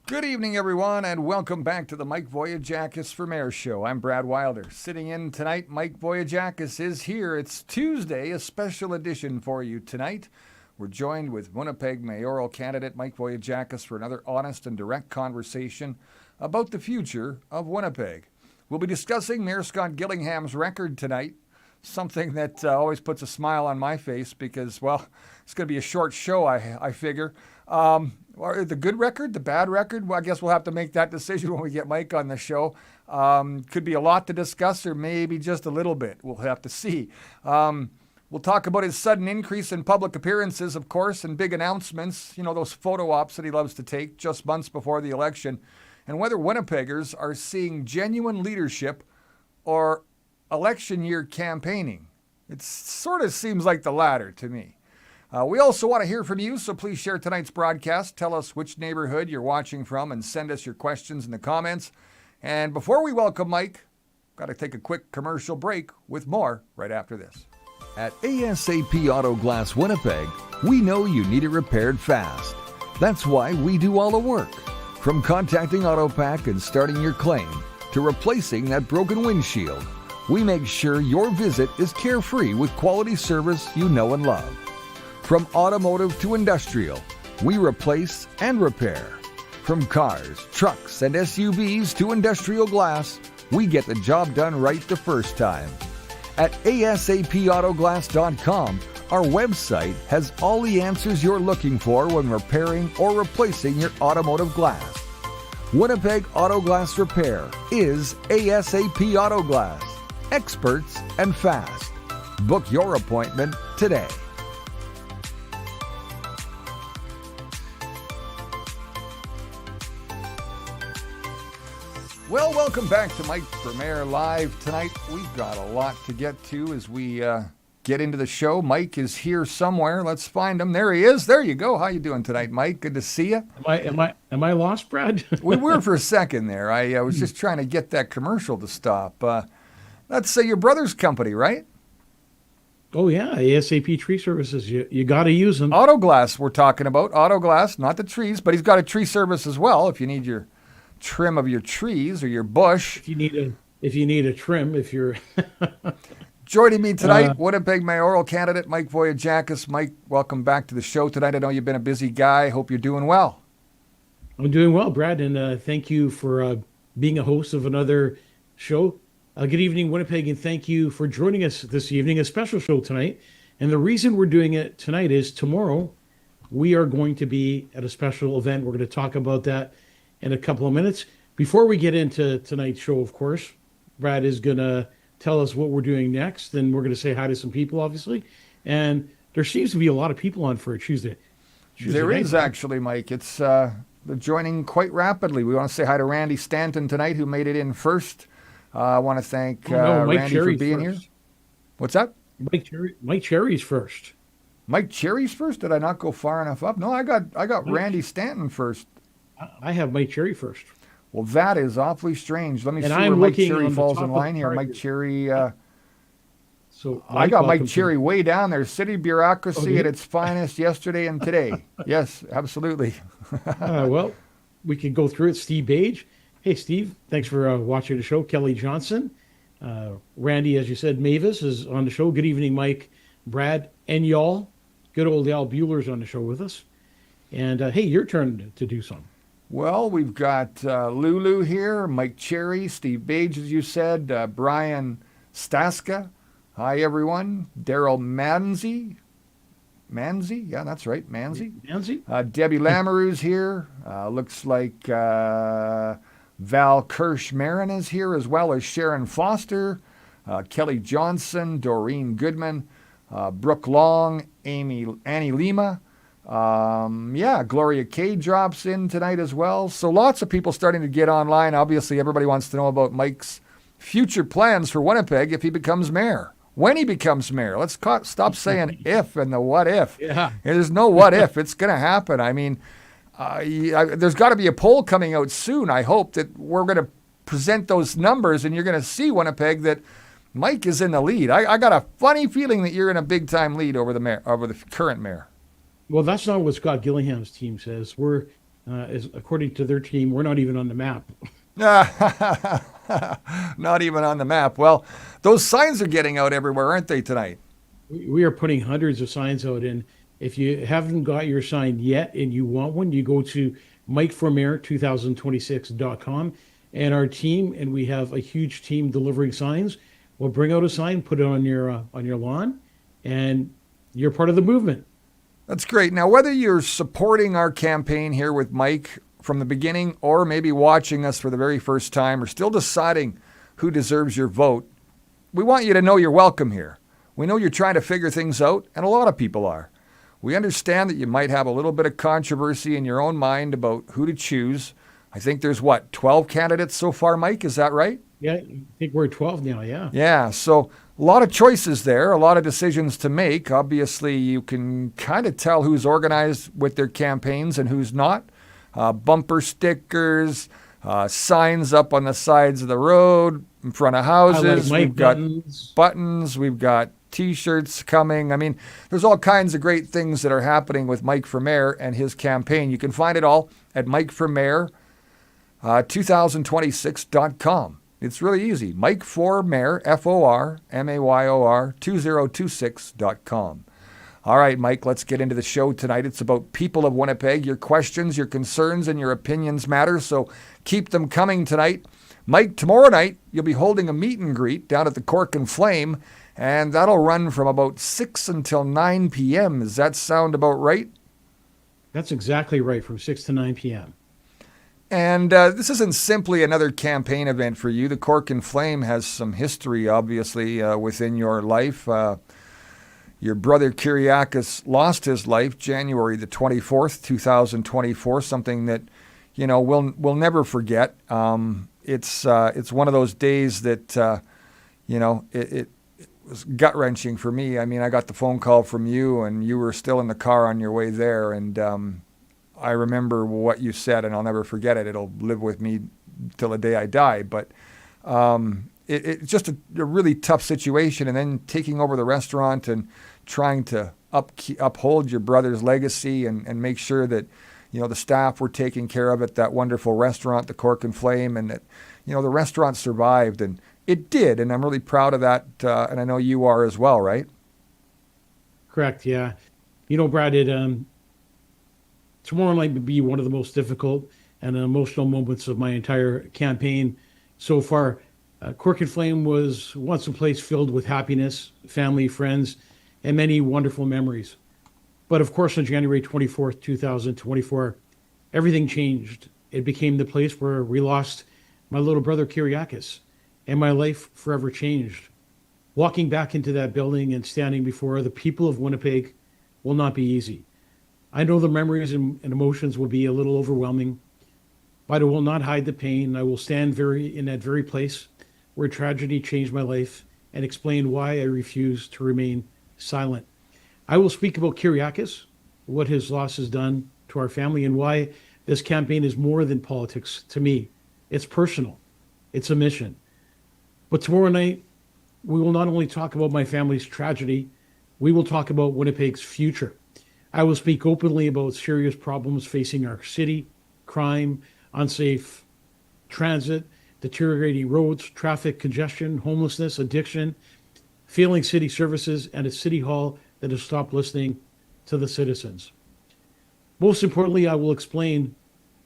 Good evening, everyone, and welcome back to the Mike Vogiatzakis for Mayor Show. I'm Brad Wilder. Sitting in tonight, Mike Vogiatzakis is here. It's Tuesday, a special edition for you tonight. We're joined with Winnipeg mayoral candidate Mike Vogiatzakis for another honest and direct conversation about the future of Winnipeg. We'll be discussing Mayor Scott Gillingham's record tonight, something that always puts a smile on my face because, well, it's going to be a short show, I figure. The good record, the bad record, well, I guess we'll have to make that decision when we get Mike on the show. Could be a lot to discuss or maybe just a little bit. We'll have to see. We'll talk about his sudden increase in public appearances, of course, and big announcements, you know, those photo ops that he loves to take just months before the election, and whether Winnipeggers are seeing genuine leadership or election year campaigning. It sort of seems like the latter to me. We also want to hear from you, so please share tonight's broadcast. Tell us which neighborhood you're watching from and send us your questions in the comments. And before we welcome Mike, got to take a quick commercial break with more right after this. At ASAP Auto Glass Winnipeg, we know you need it repaired fast. That's why we do all the work. From contacting AutoPack and starting your claim to replacing that broken windshield, we make sure your visit is carefree with quality service you know and love. From automotive to industrial, we replace and repair. From cars, trucks, and SUVs to industrial glass, we get the job done right the first time. At asapautoglass.com, our website has all the answers you're looking for when repairing or replacing your automotive glass. Winnipeg Auto Glass Repair is ASAP Auto Glass. Experts and fast. Book your appointment today. Well, welcome back to Mike for Mayor Live tonight. We've got a lot to get to as we get into the show. Mike is here somewhere. Let's find him. There he is. There you go. How you doing tonight, Mike? Good to see you. Am I lost, Brad? We were for a second there. I was just trying to get that commercial to stop. That's your brother's company, right? Oh, yeah. ASAP Tree Services. You got to use them. Auto Glass we're talking about. Auto Glass, not the trees, but he's got a tree service as well if you need your trim of your trees or your bush. If you need a trim, if you're Joining me tonight, Winnipeg mayoral candidate Mike Vogiatzakis. Mike, welcome back to the show tonight. I know you've been a busy guy. Hope you're doing well. I'm doing well, Brad, and thank you for being a host of another show. Good evening, Winnipeg, and thank you for joining us this evening, a special show tonight. And the reason we're doing it tonight is tomorrow we are going to be at a special event. We're going to talk about that in a couple of minutes. Before we get into tonight's show, of course, Brad is going to tell us what we're doing next. Then we're going to say hi to some people, obviously. And there seems to be a lot of people on for a Tuesday there night. is actually, Mike. It's they're joining quite rapidly. We want to say hi to Randy Stanton tonight, who made it in first. I want to thank Randy for being here. What's that? Mike Cherry's first. Mike Cherry's first? Did I not go far enough up? No, I got Randy Stanton first. I have Mike Cherry first. Well, that is awfully strange. Let me see where Mike Cherry falls in line here. Mike Cherry. So I got Mike Cherry way down there. City bureaucracy at its finest yesterday and today. Yes, absolutely. Well, we can go through it. Steve Bage. Hey, Steve. Thanks for watching the show. Kelly Johnson. Randy, as you said, Mavis is on the show. Good evening, Mike, Brad, and y'all. Good old Al Bueller's on the show with us. And, hey, your turn to do something. Well, we've got Lulu here, Mike Cherry, Steve Bage, as you said, Brian Staska. Hi, everyone. Daryl Manzi. Manzi? Yeah, that's right, Manzi. Nancy? Debbie Lamoureux's here. Looks like Val Kirsch Marin is here, as well as Sharon Foster, Kelly Johnson, Doreen Goodman, Brooke Long, Annie Lima. Yeah, Gloria K drops in tonight as well. So lots of people starting to get online. Obviously, everybody wants to know about Mike's future plans for Winnipeg if he becomes mayor. When he becomes mayor. Let's stop saying if and the what if. Yeah. There's no what if. It's going to happen. I mean, there's got to be a poll coming out soon. I hope that we're going to present those numbers and you're going to see Winnipeg that Mike is in the lead. I got a funny feeling that you're in a big time lead over the current mayor. Well, that's not what Scott Gillingham's team says. According to their team, we're not even on the map. Not even on the map. Well, those signs are getting out everywhere, aren't they, tonight? We are putting hundreds of signs out, and if you haven't got your sign yet and you want one, you go to MikeForMayor2026.com, and our team, and we have a huge team delivering signs. We'll bring out a sign, put it on your lawn, and you're part of the movement. That's great. Now, whether you're supporting our campaign here with Mike from the beginning or maybe watching us for the very first time or still deciding who deserves your vote, we want you to know you're welcome here. We know you're trying to figure things out, and a lot of people are. We understand that you might have a little bit of controversy in your own mind about who to choose. I think there's, 12 candidates so far, Mike? Is that right? Yeah, I think we're at 12 now, yeah. Yeah, so a lot of choices there, a lot of decisions to make. Obviously, you can kind of tell who's organized with their campaigns and who's not. Bumper stickers, signs up on the sides of the road, in front of houses. We've got buttons. We've got T-shirts coming. I mean, there's all kinds of great things that are happening with Mike for Mayor and his campaign. You can find it all at MikeForMayor2026.com. It's really easy. Mike for Mayor, FORMAYOR 2026.com. All right, Mike, let's get into the show tonight. It's about people of Winnipeg. Your questions, your concerns, and your opinions matter, so keep them coming tonight. Mike, tomorrow night, you'll be holding a meet and greet down at the Cork and Flame, and that'll run from about 6 until 9 p.m. Does that sound about right? That's exactly right, from 6 to 9 p.m. And this isn't simply another campaign event for you. The Cork and Flame has some history, obviously, within your life. Your brother Kyriakis lost his life January the 24th, 2024, something that, we'll never forget. It's one of those days that, it was gut-wrenching for me. I mean, I got the phone call from you, and you were still in the car on your way there, and I remember what you said, and I'll never forget it. It'll live with me till the day I die. But it's just a really tough situation. And then taking over the restaurant and trying to uphold your brother's legacy and make sure that, the staff were taken care of at that wonderful restaurant, the Cork and Flame, and that, the restaurant survived. And it did. And I'm really proud of that. And I know you are as well, right? Correct, yeah. Brad, tomorrow might be one of the most difficult and emotional moments of my entire campaign so far. Cork and Flame was once a place filled with happiness, family, friends, and many wonderful memories. But of course, on January 24th, 2024, everything changed. It became the place where we lost my little brother Kyriakis, and my life forever changed. Walking back into that building and standing before the people of Winnipeg will not be easy. I know the memories and emotions will be a little overwhelming, but I will not hide the pain. I will stand in that very place where tragedy changed my life and explain why I refuse to remain silent. I will speak about Kyriakis, what his loss has done to our family, and why this campaign is more than politics to me. It's personal. It's a mission. But tomorrow night, we will not only talk about my family's tragedy, we will talk about Winnipeg's future. I will speak openly about serious problems facing our city: crime, unsafe transit, deteriorating roads, traffic congestion, homelessness, addiction, failing city services, and a city hall that has stopped listening to the citizens. Most importantly, I will explain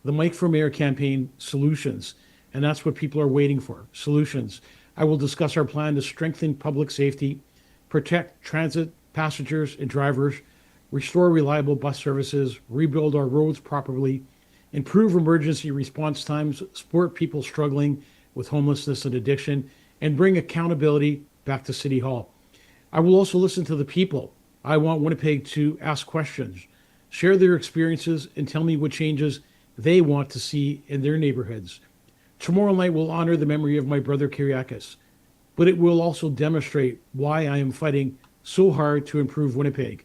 the Mike for Mayor campaign solutions. And that's what people are waiting for, solutions. I will discuss our plan to strengthen public safety, protect transit passengers and drivers, restore reliable bus services, rebuild our roads properly, improve emergency response times, support people struggling with homelessness and addiction, and bring accountability back to City Hall. I will also listen to the people. I want Winnipeg to ask questions, share their experiences, and tell me what changes they want to see in their neighborhoods. Tomorrow night will honor the memory of my brother Kyriakis, but it will also demonstrate why I am fighting so hard to improve Winnipeg.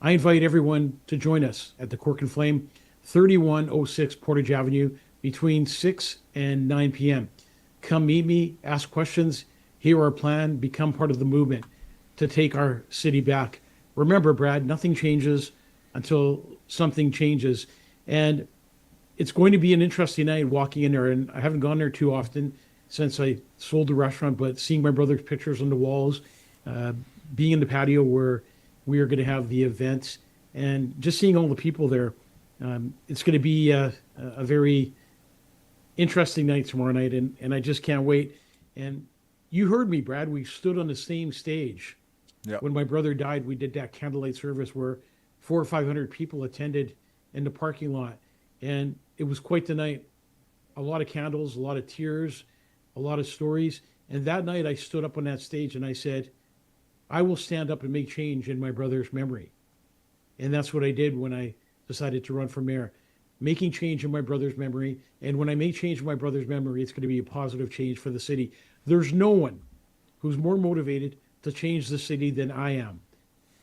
I invite everyone to join us at the Cork and Flame, 3106 Portage Avenue, between 6 and 9 p.m. Come meet me, ask questions, hear our plan, become part of the movement to take our city back. Remember, Brad, nothing changes until something changes. And it's going to be an interesting night walking in there. And I haven't gone there too often since I sold the restaurant, but seeing my brother's pictures on the walls, being in the patio where we are going to have the event, and just seeing all the people there, it's going to be a very interesting night tomorrow night. And I just can't wait. And you heard me, Brad. We stood on the same stage. Yep. When my brother died, we did that candlelight service where 400 or 500 people attended in the parking lot. And it was quite the night. A lot of candles, a lot of tears, a lot of stories. And that night I stood up on that stage and I said, I will stand up and make change in my brother's memory. And that's what I did when I decided to run for mayor, making change in my brother's memory. And when I make change in my brother's memory, it's going to be a positive change for the city. There's no one who's more motivated to change the city than I am.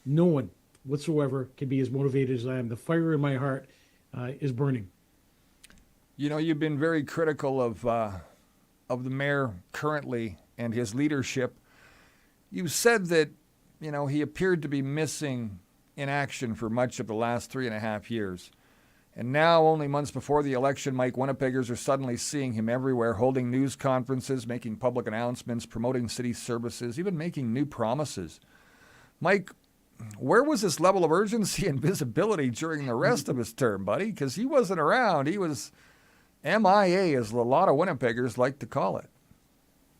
No one whatsoever can be as motivated as I am. The fire in my heart is burning. You know, you've been very critical of the mayor currently and his leadership. You said that, you know, he appeared to be missing in action for much of the last 3.5 years. And now, only months before the election, Mike, Winnipeggers are suddenly seeing him everywhere, holding news conferences, making public announcements, promoting city services, even making new promises. Mike, where was this level of urgency and visibility during the rest of his term, buddy? Because he wasn't around. He was MIA, as a lot of Winnipeggers like to call it.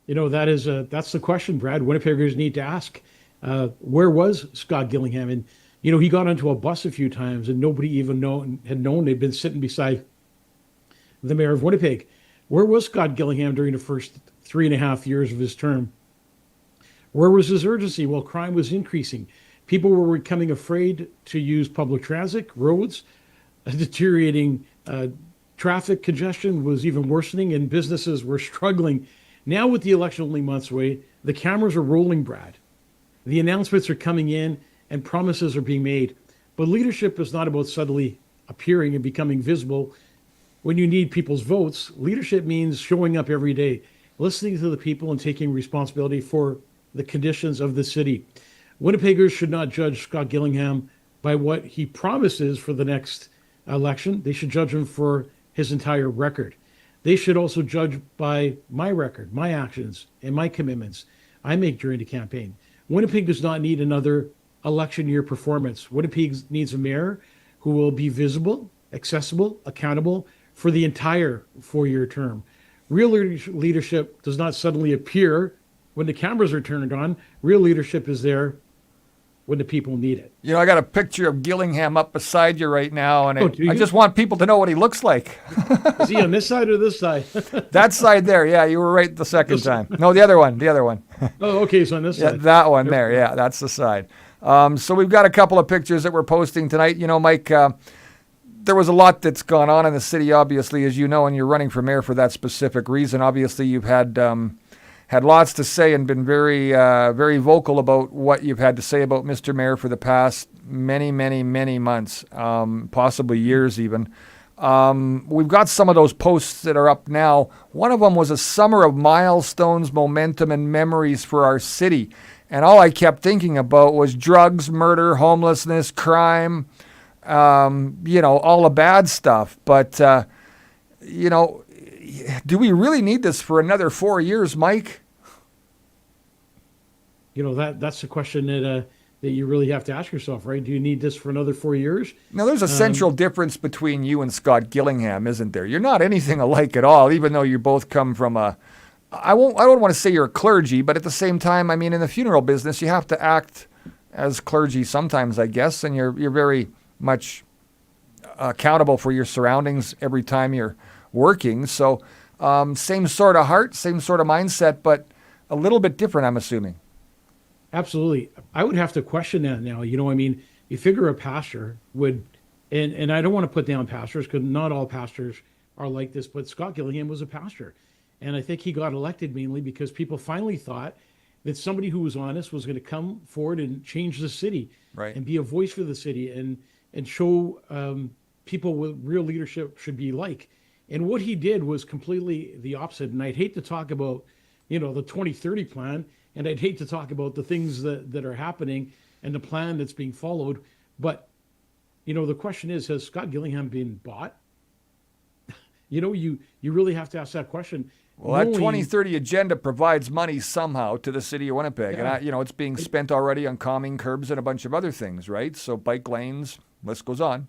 You know, that's the question, Brad. Winnipeggers need to ask. Where was Scott Gillingham? And you know, he got onto a bus a few times and nobody even had known they'd been sitting beside the mayor of Winnipeg. Where was Scott Gillingham during the first 3.5 years of his term? Where was his urgency? Well, crime was increasing. People were becoming afraid to use public transit, roads, deteriorating traffic congestion was even worsening, and businesses were struggling. Now, with the election only months away, the cameras are rolling, Brad. The announcements are coming in, and promises are being made. But leadership is not about suddenly appearing and becoming visible when you need people's votes. Leadership means showing up every day, listening to the people and taking responsibility for the conditions of the city. Winnipeggers should not judge Scott Gillingham by what he promises for the next election. They should judge him for his entire record. They should also judge by my record, my actions, and my commitments I make during the campaign. Winnipeg does not need another election year performance. Winnipeg needs a mayor who will be visible, accessible, accountable for the entire 4-year term. Real leadership does not suddenly appear when the cameras are turned on. Real leadership is there when the people need it. You know, I got a picture of Gillingham up beside you right now, and I you? just want people to know what he looks like. Is he on this side or this side? That side there, yeah, you were right the second time. No, the other one. Oh, okay, so on this Yeah, side. that one there, yeah, that's the side. So we've got a couple of pictures that we're posting tonight. You know, Mike, there was a lot that's gone on in the city, obviously, as you know, and you're running for mayor for that specific reason. Obviously, you've had lots to say and been very, very vocal about what you've had to say about Mr. Mayor for the past many, many, many months, possibly years even. We've got some of those posts that are up now. One of them was a summer of milestones, momentum, and memories for our city. And all I kept thinking about was drugs, murder, homelessness, crime, you know, all the bad stuff. But, you know, do we really need this for another 4 years, Mike? You know, that's the question that that you really have to ask yourself, right? Do you need this for another 4 years? Now, there's a central difference between you and Scott Gillingham, isn't there? You're not anything alike at all, even though you both come from I don't want to say you're a clergy, but at the same time, I mean, in the funeral business, you have to act as clergy sometimes, I guess, and you're very much accountable for your surroundings every time you're working. So same sort of heart, same sort of mindset, but a little bit different, I'm assuming. Absolutely. I would have to question that now. I mean, you figure a pastor would, and I don't want to put down pastors because not all pastors are like this, but Scott Gillingham was a pastor. And I think he got elected mainly because people finally thought that somebody who was honest was going to come forward and change the city, right, and be a voice for the city and show people what real leadership should be like. And what he did was completely the opposite. And I'd hate to talk about, the 2030 plan, and I'd hate to talk about the things that are happening and the plan that's being followed. But, the question is, has Scott Gillingham been bought? You really have to ask that question. Well, that 2030 agenda provides money somehow to the city of Winnipeg. Yeah. And, it's being spent already on calming curbs and a bunch of other things, right? So bike lanes, list goes on.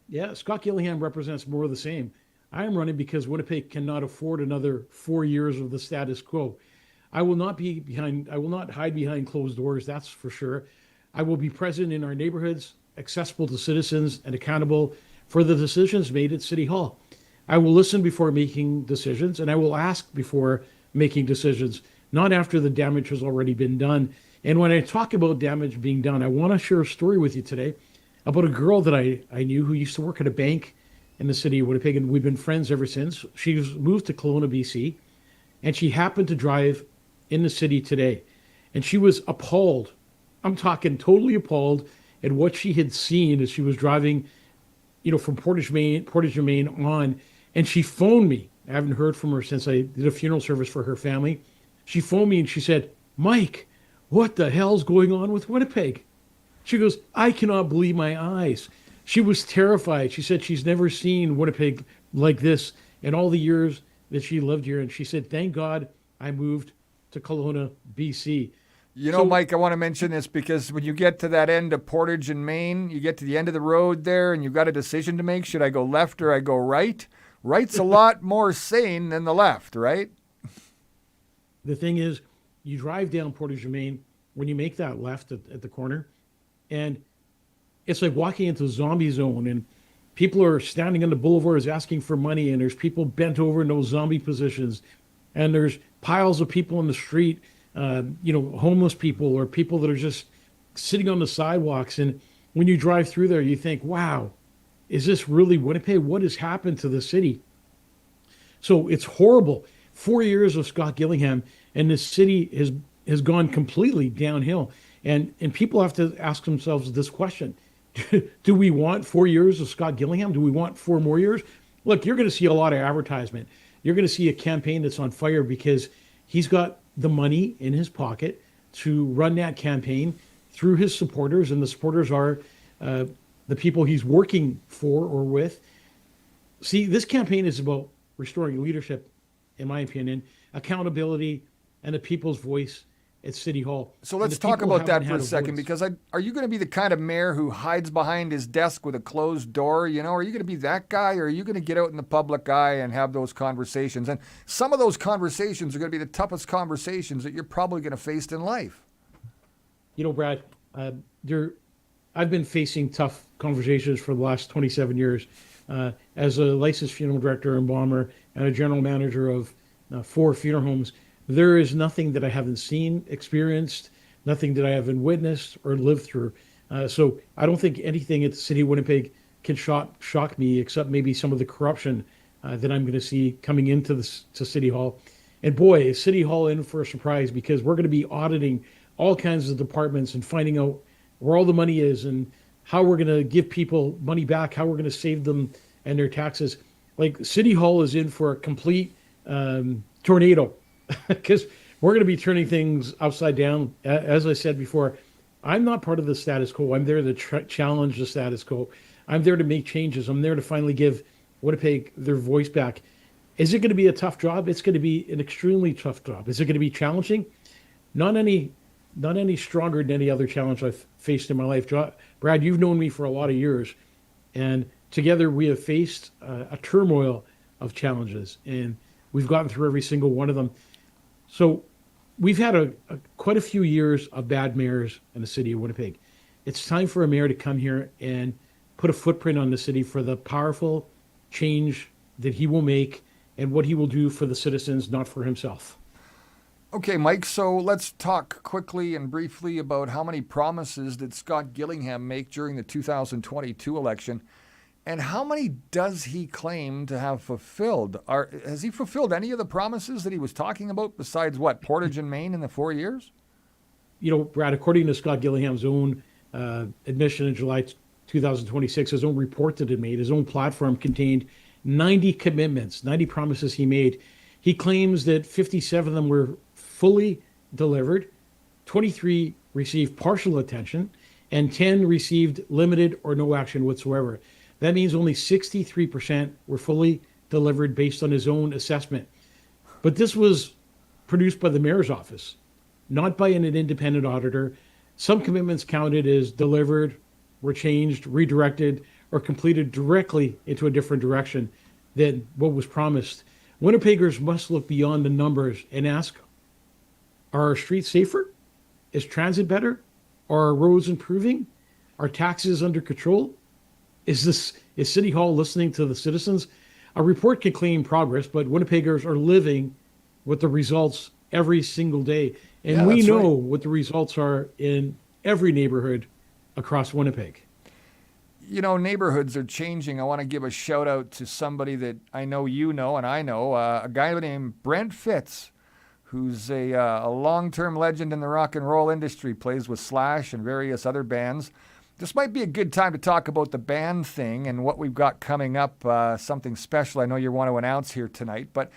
Yeah, Scott Gillingham represents more of the same. I am running because Winnipeg cannot afford another 4 years of the status quo. I will not hide behind closed doors, that's for sure. I will be present in our neighborhoods, accessible to citizens, and accountable for the decisions made at City Hall. I will listen before making decisions, and I will ask before making decisions, not after the damage has already been done. And when I talk about damage being done, I want to share a story with you today about a girl that I knew who used to work at a bank in the city of Winnipeg, and we've been friends ever since. She's moved to Kelowna, BC, and she happened to drive in the city today. And she was appalled. I'm talking totally appalled at what she had seen as she was driving, from Portage, Main on. And she phoned me. I haven't heard from her since I did a funeral service for her family. She phoned me and she said, "Mike, what the hell's going on with Winnipeg?" She goes, "I cannot believe my eyes." She was terrified. She said she's never seen Winnipeg like this in all the years that she lived here. And she said, "Thank God I moved to Kelowna, BC." Mike, I want to mention this because when you get to that end of Portage and Main, you get to the end of the road there and you've got a decision to make. Should I go left or I go right? Right's a lot more sane than the left, right? The thing is, you drive down Portage and Main, when you make that left at the corner, and it's like walking into a zombie zone, and people are standing on the boulevards asking for money, and there's people bent over in those zombie positions, and there's piles of people in the street, homeless people or people that are just sitting on the sidewalks. And when you drive through there, you think, wow, is this really Winnipeg? What has happened to the city? So it's horrible. 4 years of Scott Gillingham, and the city has gone completely downhill. And people have to ask themselves this question. Do we want 4 years of Scott Gillingham? Do we want 4 more years? Look, you're going to see a lot of advertisement. You're going to see a campaign that's on fire because he's got the money in his pocket to run that campaign through his supporters, and the supporters are the people he's working for or with. See, this campaign is about restoring leadership, in my opinion, accountability, and the people's voice at City Hall. So let's talk about that for a second, because are you going to be the kind of mayor who hides behind his desk with a closed door? Are you going to be that guy, or are you going to get out in the public eye and have those conversations? And some of those conversations are going to be the toughest conversations that you're probably going to face in life. Brad, I've been facing tough conversations for the last 27 years as a licensed funeral director, embalmer, and a general manager of 4 funeral homes. There is nothing that I haven't seen, experienced, nothing that I haven't witnessed or lived through. So I don't think anything at the city of Winnipeg can shock me, except maybe some of the corruption that I'm going to see coming into to City Hall. And boy, is City Hall in for a surprise, because we're going to be auditing all kinds of departments and finding out where all the money is and how we're going to give people money back, how we're going to save them and their taxes. Like, City Hall is in for a complete tornado, because we're going to be turning things upside down. As I said before, I'm not part of the status quo. I'm there to challenge the status quo. I'm there to make changes. I'm there to finally give Winnipeg their voice back. Is it going to be a tough job? It's going to be an extremely tough job. Is it going to be challenging? Not any not any stronger than any other challenge I've faced in my life. Brad, you've known me for a lot of years, and together we have faced a turmoil of challenges, and we've gotten through every single one of them. So we've had quite a few years of bad mayors in the city of Winnipeg. It's time for a mayor to come here and put a footprint on the city for the powerful change that he will make and what he will do for the citizens, not for himself. Okay, Mike, so let's talk quickly and briefly about how many promises did Scott Gillingham make during the 2022 election, and how many does he claim to have fulfilled? Has he fulfilled any of the promises that he was talking about besides what, Portage and Maine in the 4 years? Brad, according to Scott Gillingham's own admission in July 2026, his own report that he made, his own platform contained 90 commitments, 90 promises he made. He claims that 57 of them were fully delivered, 23 received partial attention, and 10 received limited or no action whatsoever. That means only 63% were fully delivered based on his own assessment. But this was produced by the mayor's office, not by an independent auditor. Some commitments counted as delivered, were changed, redirected, or completed directly into a different direction than what was promised. Winnipeggers must look beyond the numbers and ask, are our streets safer? Is transit better? Are our roads improving? Are taxes under control? Is City Hall listening to the citizens? A report can claim progress, but Winnipeggers are living with the results every single day. And we know what the results are in every neighborhood across Winnipeg. Neighborhoods are changing. I want to give a shout out to somebody that I know you know and I know, a guy named Brent Fitz, who's a long-term legend in the rock and roll industry, plays with Slash and various other bands. This might be a good time to talk about the band thing and what we've got coming up, something special I know you want to announce here tonight. But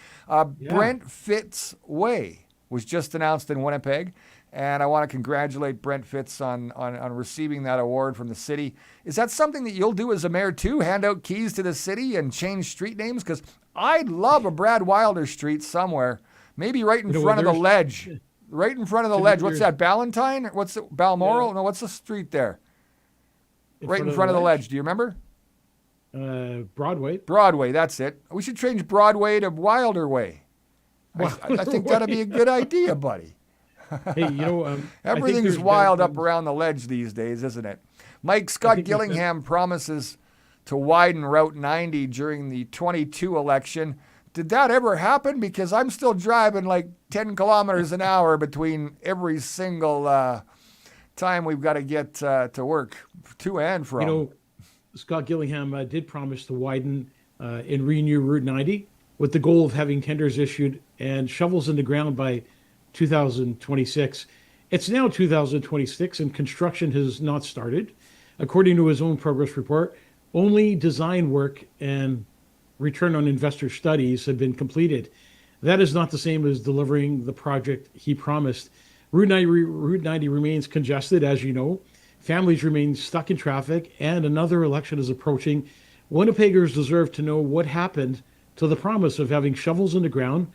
Brent Fitz Way was just announced in Winnipeg, and I want to congratulate Brent Fitz on receiving that award from the city. Is that something that you'll do as a mayor too, hand out keys to the city and change street names? Because I'd love a Brad Wilder street somewhere, maybe right in front of the ledge. Right in front of the ledge. What's that, Ballantyne? What's it, Balmoral? Yeah. No, what's the street there? Right in front of the ledge. Do you remember? Broadway. Broadway, that's it. We should change Broadway to Wilder Way. I think that'd be a good idea, buddy. Hey, everything's wild up around the ledge these days, isn't it? Mike, Scott Gillingham promises to widen Route 90 during the 22 election. Did that ever happen? Because I'm still driving like 10 kilometers an hour between every single time we've got to get to work, to and from. Scott Gillingham did promise to widen and renew Route 90 with the goal of having tenders issued and shovels in the ground by 2026. It's now 2026 and construction has not started. According to his own progress report, only design work and return on investor studies have been completed. That is not the same as delivering the project he promised. Route 90 remains congested, as you know. Families remain stuck in traffic, and another election is approaching. Winnipeggers deserve to know what happened to the promise of having shovels in the ground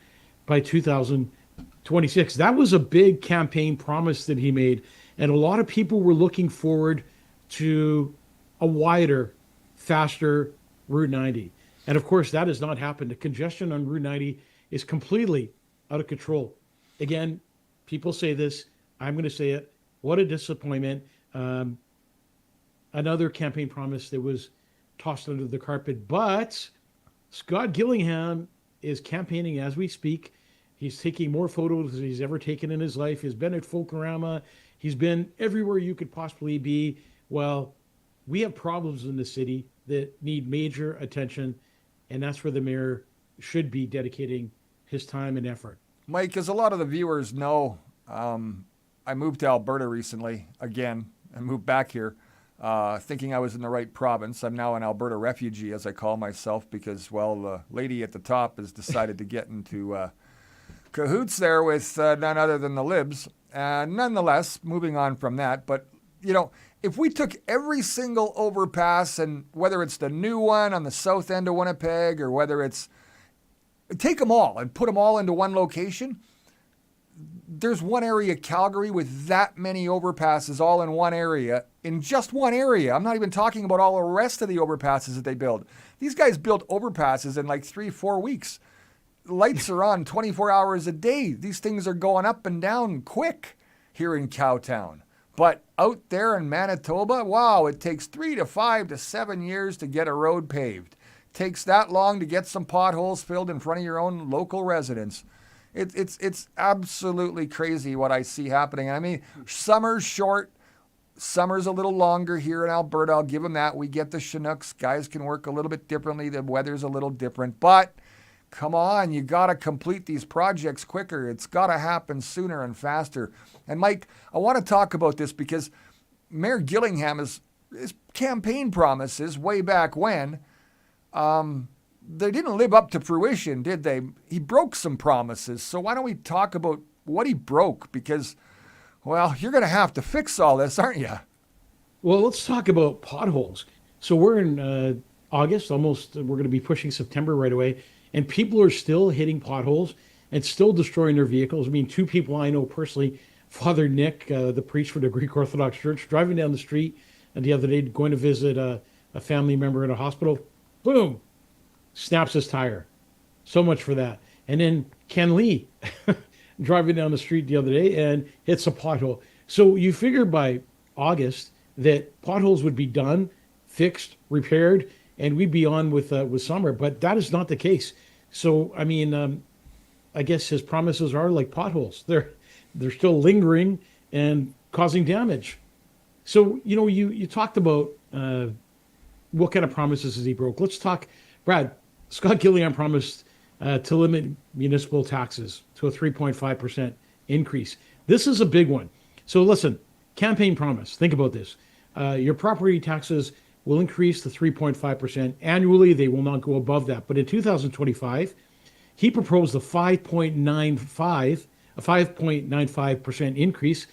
by 2026. That was a big campaign promise that he made, and a lot of people were looking forward to a wider, faster Route 90. And of course, that has not happened. The congestion on Route 90 is completely out of control. Again, people say this, I'm going to say it. What a disappointment. Another campaign promise that was tossed under the carpet. But Scott Gillingham is campaigning as we speak. He's taking more photos than he's ever taken in his life. He's been at Folklorama. He's been everywhere you could possibly be. Well, we have problems in the city that need major attention, and that's where the mayor should be dedicating his time and effort. Mike, as a lot of the viewers know, I moved to Alberta recently again. I moved back here thinking I was in the right province. I'm now an Alberta refugee, as I call myself, because, well, the lady at the top has decided to get into cahoots there with none other than the Libs. Nonetheless, moving on from that, but, if we took every single overpass, and whether it's the new one on the south end of Winnipeg or whether it's, take them all and put them all into one location, there's one area, Calgary, with that many overpasses all in one area, in just one area. I'm not even talking about all the rest of the overpasses that they build. These guys build overpasses in like 3-4 weeks. Lights are on 24 hours a day. These things are going up and down quick here in Cowtown. But out there in Manitoba, wow, it takes 3 to 5 to 7 years to get a road paved. It takes that long to get some potholes filled in front of your own local residents. It's absolutely crazy what I see happening. I mean, summer's short. Summer's a little longer here in Alberta. I'll give them that. We get the Chinooks. Guys can work a little bit differently. The weather's a little different. But come on, you got to complete these projects quicker. It's got to happen sooner and faster. And Mike, I want to talk about this because Mayor Gillingham, his campaign promises way back when, they didn't live up to fruition, did they? He broke some promises. So why don't we talk about what he broke? Because, well, you're going to have to fix all this, aren't you? Well, let's talk about potholes. So we're in August, almost, we're going to be pushing September right away, and people are still hitting potholes and still destroying their vehicles. I mean, 2 people I know personally, Father Nick, the priest for the Greek Orthodox Church, driving down the street the other day, going to visit a family member in a hospital, boom, snaps his tire. So much for that. And then Ken Lee driving down the street the other day and hits a pothole. So you figure by August that potholes would be done, fixed, repaired, and we'd be on with summer. But that is not the case. So, I mean, I guess his promises are like potholes. They're still lingering and causing damage. So, you know, you talked about what kind of promises has he broke. Let's talk, Brad. Scott Gillingham promised to limit municipal taxes to a 3.5% increase. This is a big one. So listen, campaign promise. Think about this. Your property taxes will increase to 3.5% annually. They will not go above that. But in 2025, he proposed a 5.95% increase.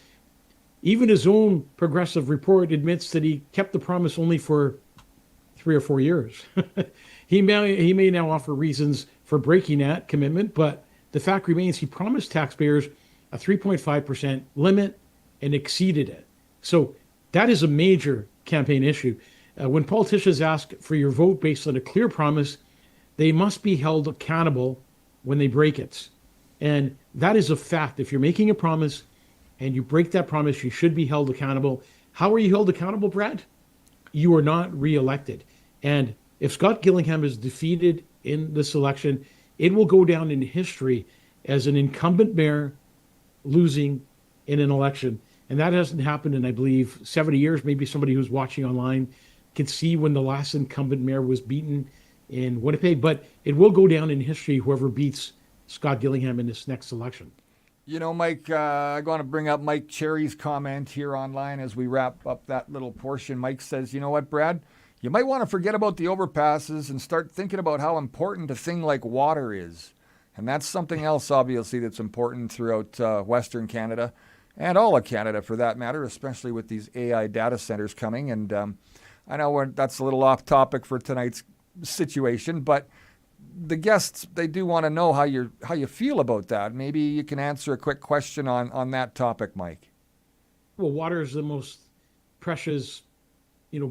Even his own progressive report admits that he kept the promise only for 3 or 4 years. He may now offer reasons for breaking that commitment, but the fact remains he promised taxpayers a 3.5% limit and exceeded it. So that is a major campaign issue. When politicians ask for your vote based on a clear promise, they must be held accountable when they break it. And that is a fact. If you're making a promise and you break that promise, you should be held accountable. How are you held accountable, Brad? You are not reelected. And if Scott Gillingham is defeated in this election, it will go down in history as an incumbent mayor losing in an election. And that hasn't happened in, I believe, 70 years. Maybe somebody who's watching online can see when the last incumbent mayor was beaten in Winnipeg. But it will go down in history, whoever beats Scott Gillingham in this next election. You know, Mike, I want to bring up Mike Cherry's comment here online as we wrap up that little portion. Mike says, you know what, Brad? You might want to forget about the overpasses and start thinking about how important a thing like water is. And that's something else, obviously, that's important throughout Western Canada and all of Canada, for that matter, especially with these AI data centers coming. And I know that's a little off topic for tonight's situation, but the guests, they do want to know how you feel about that. Maybe you can answer a quick question on that topic, Mike. Well, water is the most precious,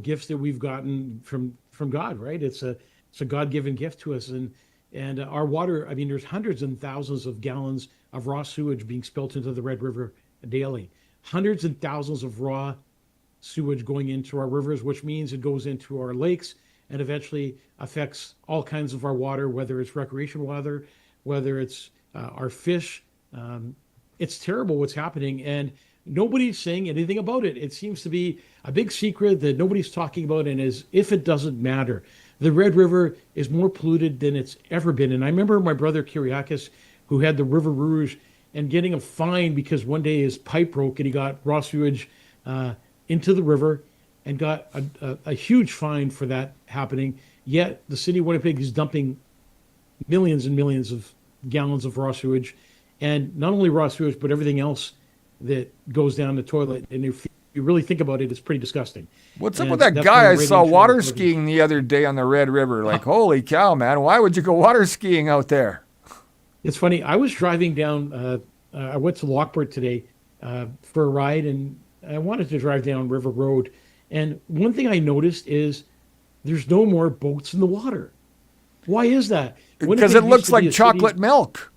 gifts that we've gotten from God, right? It's a God-given gift to us, and our water. I mean, there's hundreds and thousands of gallons of raw sewage being spilt into the Red River daily. Hundreds and thousands of raw sewage going into our rivers, which means it goes into our lakes and eventually affects all kinds of our water, whether it's recreational water, whether it's our fish. It's terrible what's happening, and nobody's saying anything about it. It seems to be a big secret that nobody's talking about, and as if it doesn't matter. The Red River is more polluted than it's ever been. And I remember my brother Kyriakis, who had the River Rouge, and getting a fine because one day his pipe broke and he got raw sewage into the river and got a huge fine for that happening. Yet the city of Winnipeg is dumping millions and millions of gallons of raw sewage, and not only raw sewage, but everything else that goes down the toilet. And if you really think about it, it's pretty disgusting. What's up with that guy I saw water skiing the other day on the Red River? Like, holy cow, man, why would you go water skiing out there? It's funny. I was driving down I went to Lockport today for a ride, and I wanted to drive down River Road. And one thing I noticed is there's no more boats in the water. Why is that? Because it looks like chocolate milk.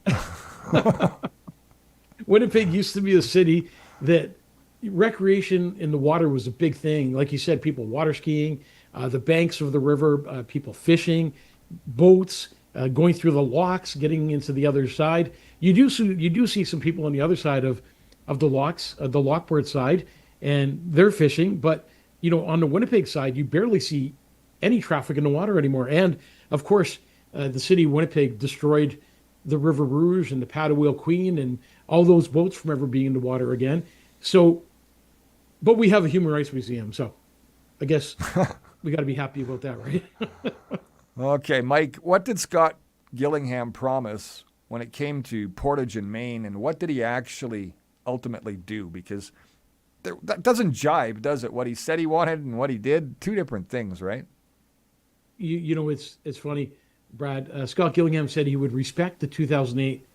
Winnipeg used to be a city that recreation in the water was a big thing. Like you said, people water skiing, the banks of the river, people fishing, boats, going through the locks, getting into the other side. You do see some people on the other side of the locks, the Lockport side, and they're fishing. But on the Winnipeg side, you barely see any traffic in the water anymore. And of course, the city of Winnipeg destroyed the River Rouge and the Paddle Wheel Queen and all those boats from ever being in the water again. So, but we have a human rights museum, so I guess we got to be happy about that, right? Okay, Mike, what did Scott Gillingham promise when it came to Portage and Main, and what did he actually ultimately do? Because that doesn't jibe, does it? What he said he wanted and what he did, two different things, right? It's funny, Brad. Scott Gillingham said he would respect the 2008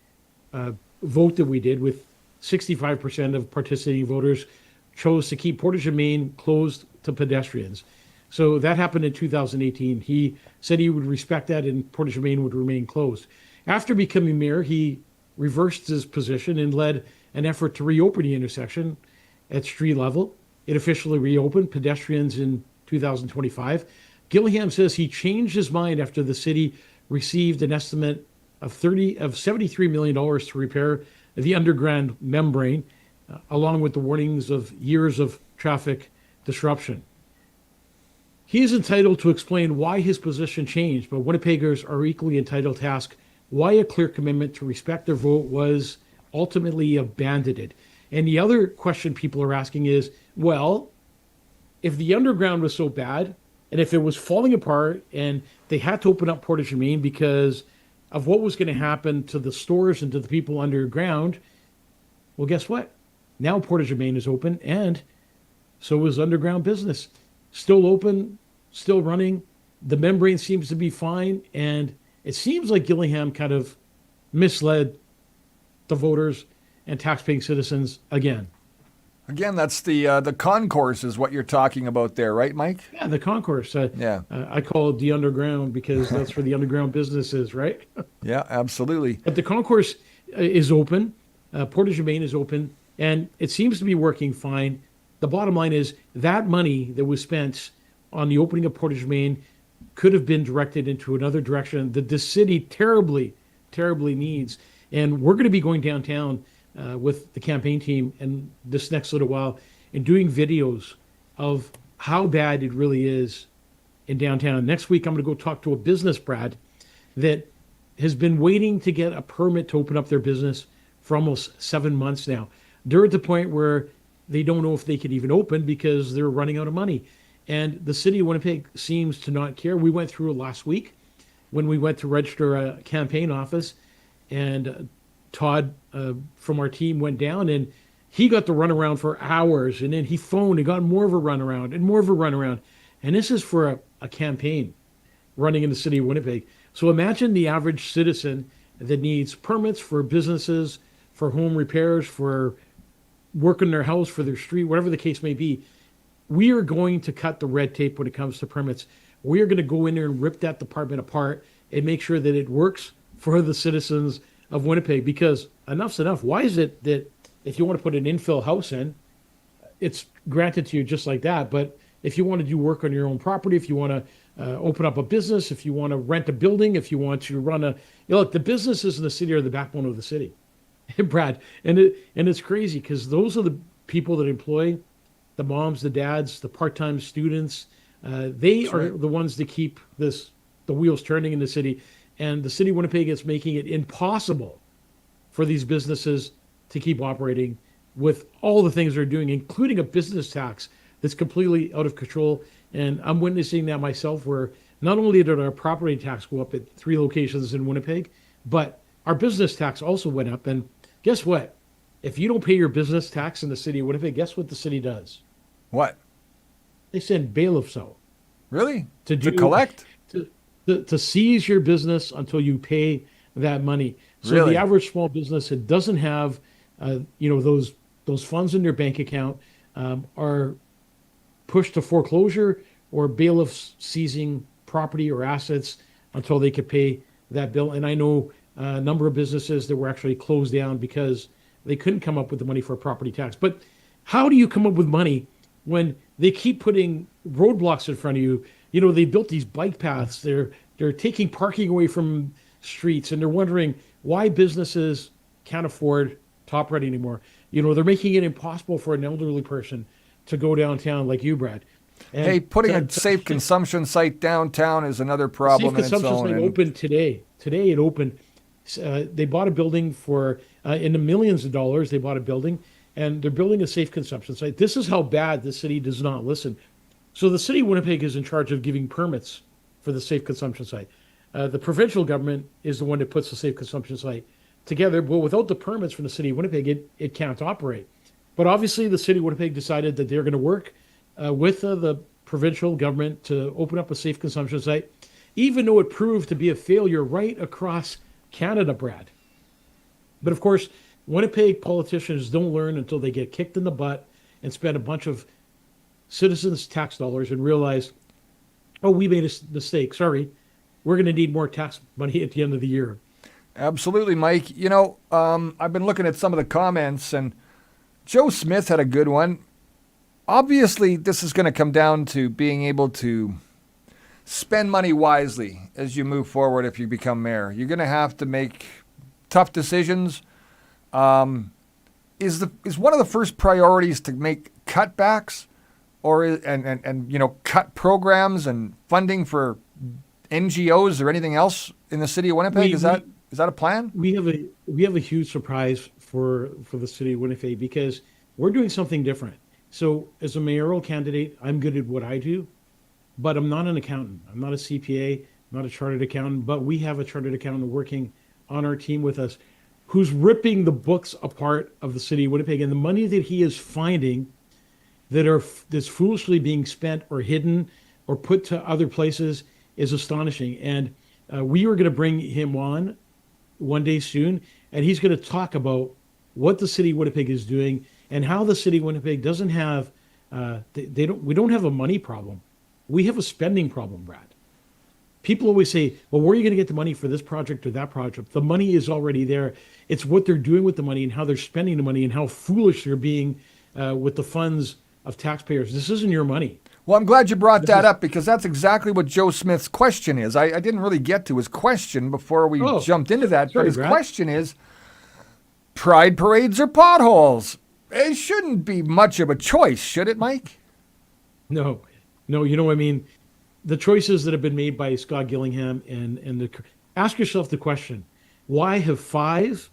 vote that we did, with 65% of participating voters chose to keep Portage and Main closed to pedestrians. So that happened in 2018. He said he would respect that and Portage and Main would remain closed. After becoming mayor, he reversed his position and led an effort to reopen the intersection at street level. It officially reopened pedestrians in 2025. Gillingham says he changed his mind after the city received an estimate of $73 million to repair the underground membrane, along with the warnings of years of traffic disruption. He is entitled to explain why his position changed, but Winnipeggers are equally entitled to ask why a clear commitment to respect their vote was ultimately abandoned. And the other question people are asking is, well, if the underground was so bad, and if it was falling apart and they had to open up Portage and Main because of what was going to happen to the stores and to the people underground, well, guess what? Now Portage and Main is open, and so is underground business. Still open, still running. The membrane seems to be fine, and it seems like Gillingham kind of misled the voters and taxpaying citizens again. Again, that's the concourse is what you're talking about there, right, Mike? Yeah, the concourse. Yeah. I call it the underground because that's where the underground business is, right? Yeah, absolutely. But the concourse is open. Portage and Main is open, and it seems to be working fine. The bottom line is that money that was spent on the opening of Portage and Main could have been directed into another direction that the city terribly, terribly needs. And we're going to be going downtown with the campaign team in this next little while and doing videos of how bad it really is in downtown. Next week, I'm going to go talk to a business, Brad, that has been waiting to get a permit to open up their business for almost 7 months now. They're at the point where they don't know if they could even open because they're running out of money. And the city of Winnipeg seems to not care. We went through it last week when we went to register a campaign office, and Todd from our team went down and he got the runaround for hours, and then he phoned and got more of a runaround and more of a runaround. And this is for a campaign running in the city of Winnipeg. So imagine the average citizen that needs permits for businesses, for home repairs, for work in their house, for their street, whatever the case may be. We are going to cut the red tape when it comes to permits. We are going to go in there and rip that department apart and make sure that it works for the citizens of Winnipeg, because enough's enough. Why is it that if you want to put an infill house in, it's granted to you just like that? But if you want to do work on your own property, if you want to open up a business, if you want to rent a building, if you want to run look, the businesses in the city are the backbone of the city, Brad. And it's crazy because those are the people that employ the moms, the dads, the part-time students. They are the ones that keep the wheels turning in the city. And the city of Winnipeg is making it impossible for these businesses to keep operating with all the things they're doing, including a business tax that's completely out of control. And I'm witnessing that myself, where not only did our property tax go up at 3 locations in Winnipeg, but our business tax also went up. And guess what? If you don't pay your business tax in the city of Winnipeg, guess what the city does? What? They send bailiffs out. Really? To collect? To seize your business until you pay that money. So Really? the average small business that doesn't have those funds in their bank account are pushed to foreclosure or bailiffs seizing property or assets until they could pay that bill. And I know a number of businesses that were actually closed down because they couldn't come up with the money for a property tax. But how do you come up with money when they keep putting roadblocks in front of you? They built these bike paths. They're taking parking away from streets, and they're wondering why businesses can't afford Top Red anymore. They're making it impossible for an elderly person to go downtown like you, Brad. And hey, putting a safe consumption site downtown is another problem in its own. Safe consumption site opened today. Today it opened. They bought a building for in the millions of dollars. They bought a building, and they're building a safe consumption site. This is how bad the city does not listen. So the city of Winnipeg is in charge of giving permits for the safe consumption site. The provincial government is the one that puts the safe consumption site together. But without the permits from the city of Winnipeg, it can't operate. But obviously, the city of Winnipeg decided that they're going to work with the provincial government to open up a safe consumption site, even though it proved to be a failure right across Canada, Brad. But of course, Winnipeg politicians don't learn until they get kicked in the butt and spend a bunch of citizens' tax dollars and realize, oh, we made a mistake. Sorry, we're going to need more tax money at the end of the year. Absolutely, Mike. I've been looking at some of the comments, and Joe Smith had a good one. Obviously, this is going to come down to being able to spend money wisely as you move forward if you become mayor. You're going to have to make tough decisions. Is one of the first priorities to make cutbacks or cut programs and funding for NGOs or anything else in the city of Winnipeg? Is that a plan? We have a huge surprise for the city of Winnipeg because we're doing something different. So as a mayoral candidate, I'm good at what I do, but I'm not an accountant. I'm not a CPA, I'm not a chartered accountant, but we have a chartered accountant working on our team with us who's ripping the books apart of the city of Winnipeg, and the money that he is finding that's foolishly being spent or hidden or put to other places is astonishing. And we are going to bring him on one day soon, and he's going to talk about what the city of Winnipeg is doing and how the city of Winnipeg doesn't have we don't have a money problem. We have a spending problem, Brad. People always say, well, where are you going to get the money for this project or that project? The money is already there. It's what they're doing with the money and how they're spending the money and how foolish they're being with the funds of taxpayers. This isn't your money. Well, I'm glad you brought that up because that's exactly what Joe Smith's question is. I didn't really get to his question before we jumped into that, but his question is, pride parades or potholes? It shouldn't be much of a choice, should it, Mike? No, I mean, the choices that have been made by Scott Gillingham ask yourself the question, why have 5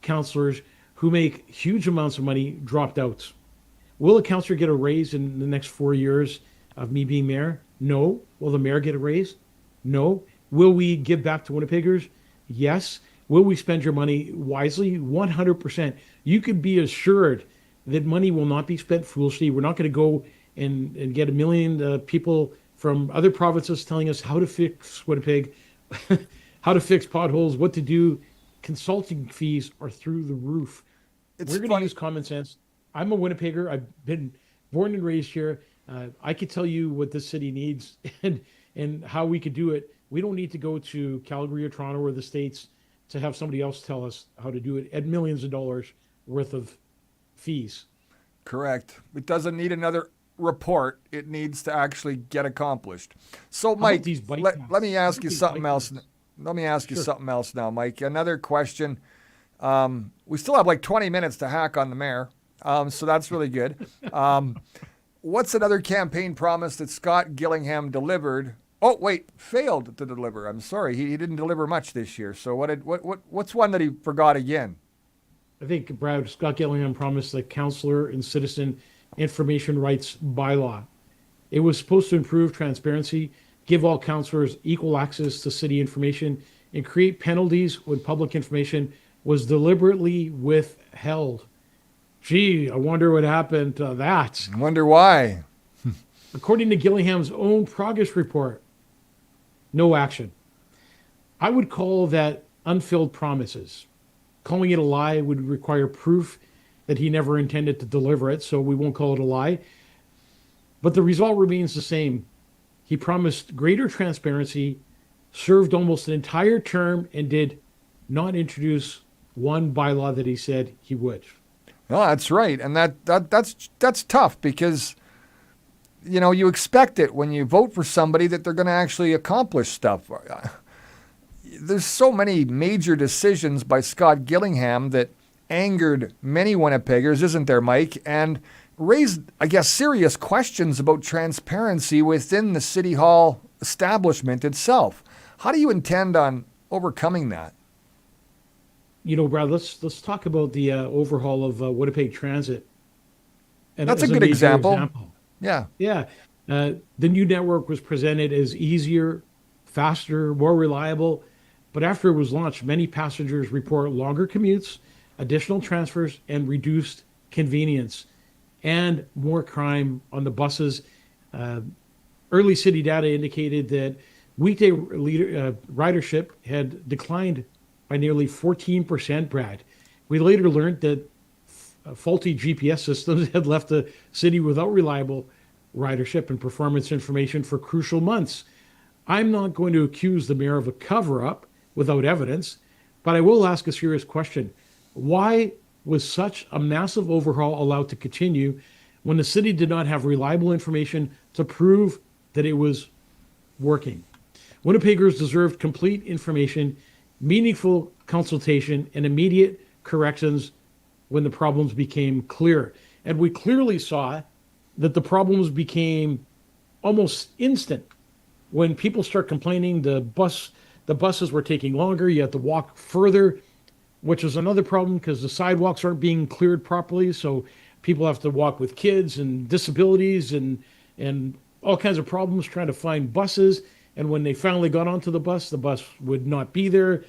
councillors who make huge amounts of money dropped out? Will a councillor get a raise in the next 4 years of me being mayor? No. Will the mayor get a raise? No. Will we give back to Winnipeggers? Yes. Will we spend your money wisely? 100%. You can be assured that money will not be spent foolishly. We're not going to go and get 1 million people from other provinces telling us how to fix Winnipeg, how to fix potholes, what to do. Consulting fees are through the roof. We're going to use common sense. I'm a Winnipegger. I've been born and raised here. I could tell you what this city needs and how we could do it. We don't need to go to Calgary or Toronto or the States to have somebody else tell us how to do it at millions of dollars worth of fees. Correct. It doesn't need another report. It needs to actually get accomplished. So, Mike, let me ask you something else. Let me ask you something else now, Mike. Another question. We still have like 20 minutes to hack on the mayor, so that's really good. What's another campaign promise that Scott Gillingham delivered? Oh, wait, failed to deliver. I'm sorry, he didn't deliver much this year. So what's one that he forgot again? I think Brad Scott Gillingham promised the councillor and citizen information rights bylaw. It was supposed to improve transparency, give all councillors equal access to city information, and create penalties when public information was deliberately withheld. Gee, I wonder what happened to that. I wonder why. According to Gillingham's own progress report, no action. I would call that unfilled promises. calling it a lie would require proof that he never intended to deliver it, so we won't call it a lie. But the result remains the same. He promised greater transparency, served almost an entire term, and did not introduce one bylaw that he said he would. No, that's right. And that's tough because, you expect it when you vote for somebody that they're going to actually accomplish stuff. There's so many major decisions by Scott Gillingham that angered many Winnipeggers, isn't there, Mike? And raised, I guess, serious questions about transparency within the City Hall establishment itself. How do you intend on overcoming that? Brad, let's talk about the overhaul of Winnipeg Transit. And that's a good example. Yeah. Yeah. The new network was presented as easier, faster, more reliable. But after it was launched, many passengers report longer commutes, additional transfers, and reduced convenience, and more crime on the buses. Early city data indicated that weekday ridership had declined by nearly 14%, Brad. We later learned that faulty GPS systems had left the city without reliable ridership and performance information for crucial months. I'm not going to accuse the mayor of a cover-up without evidence, but I will ask a serious question. Why was such a massive overhaul allowed to continue when the city did not have reliable information to prove that it was working? Winnipeggers deserved complete information, meaningful consultation, and immediate corrections when the problems became clear. And we clearly saw that the problems became almost instant. When people start complaining, the buses were taking longer, you had to walk further, which is another problem because the sidewalks aren't being cleared properly. So people have to walk with kids and disabilities and all kinds of problems trying to find buses. And when they finally got onto the bus would not be there.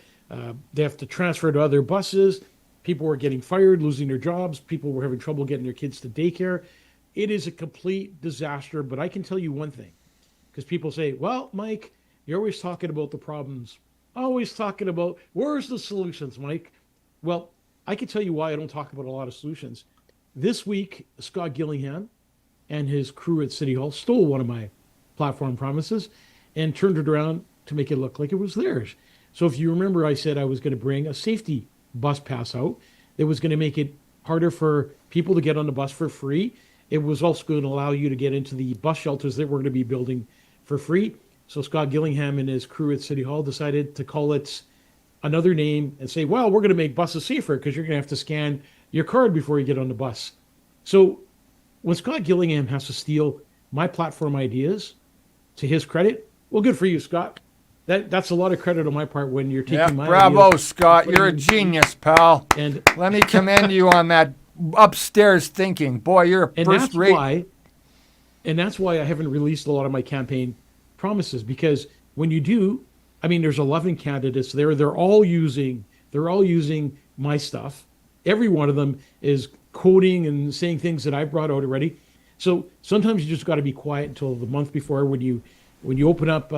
They have to transfer to other buses. People were getting fired, losing their jobs. People were having trouble getting their kids to daycare. It is a complete disaster. But I can tell you one thing, because people say, well, Mike, you're always talking about the problems. Always talking about, where's the solutions, Mike? Well, I can tell you why I don't talk about a lot of solutions. This week, Scott Gillingham and his crew at City Hall stole one of my platform promises and turned it around to make it look like it was theirs. So if you remember, I said I was going to bring a safety bus pass out that was going to make it harder for people to get on the bus for free. It was also going to allow you to get into the bus shelters that we're going to be building for free. So Scott Gillingham and his crew at City Hall decided to call it another name and say, well, we're going to make buses safer because you're going to have to scan your card before you get on the bus. So when Scott Gillingham has to steal my platform ideas, to his credit, well, good for you, Scott. That's a lot of credit on my part when you're taking my bravo, ideas, Scott. You're a genius, pal. And let me commend you on that upstairs thinking. Boy, you're a first-rate. And that's why I haven't released a lot of my campaign promises, because when you do, I mean, there's 11 candidates there. They're all using my stuff. Every one of them is quoting and saying things that I've brought out already. So sometimes you just got to be quiet until the month before when you open up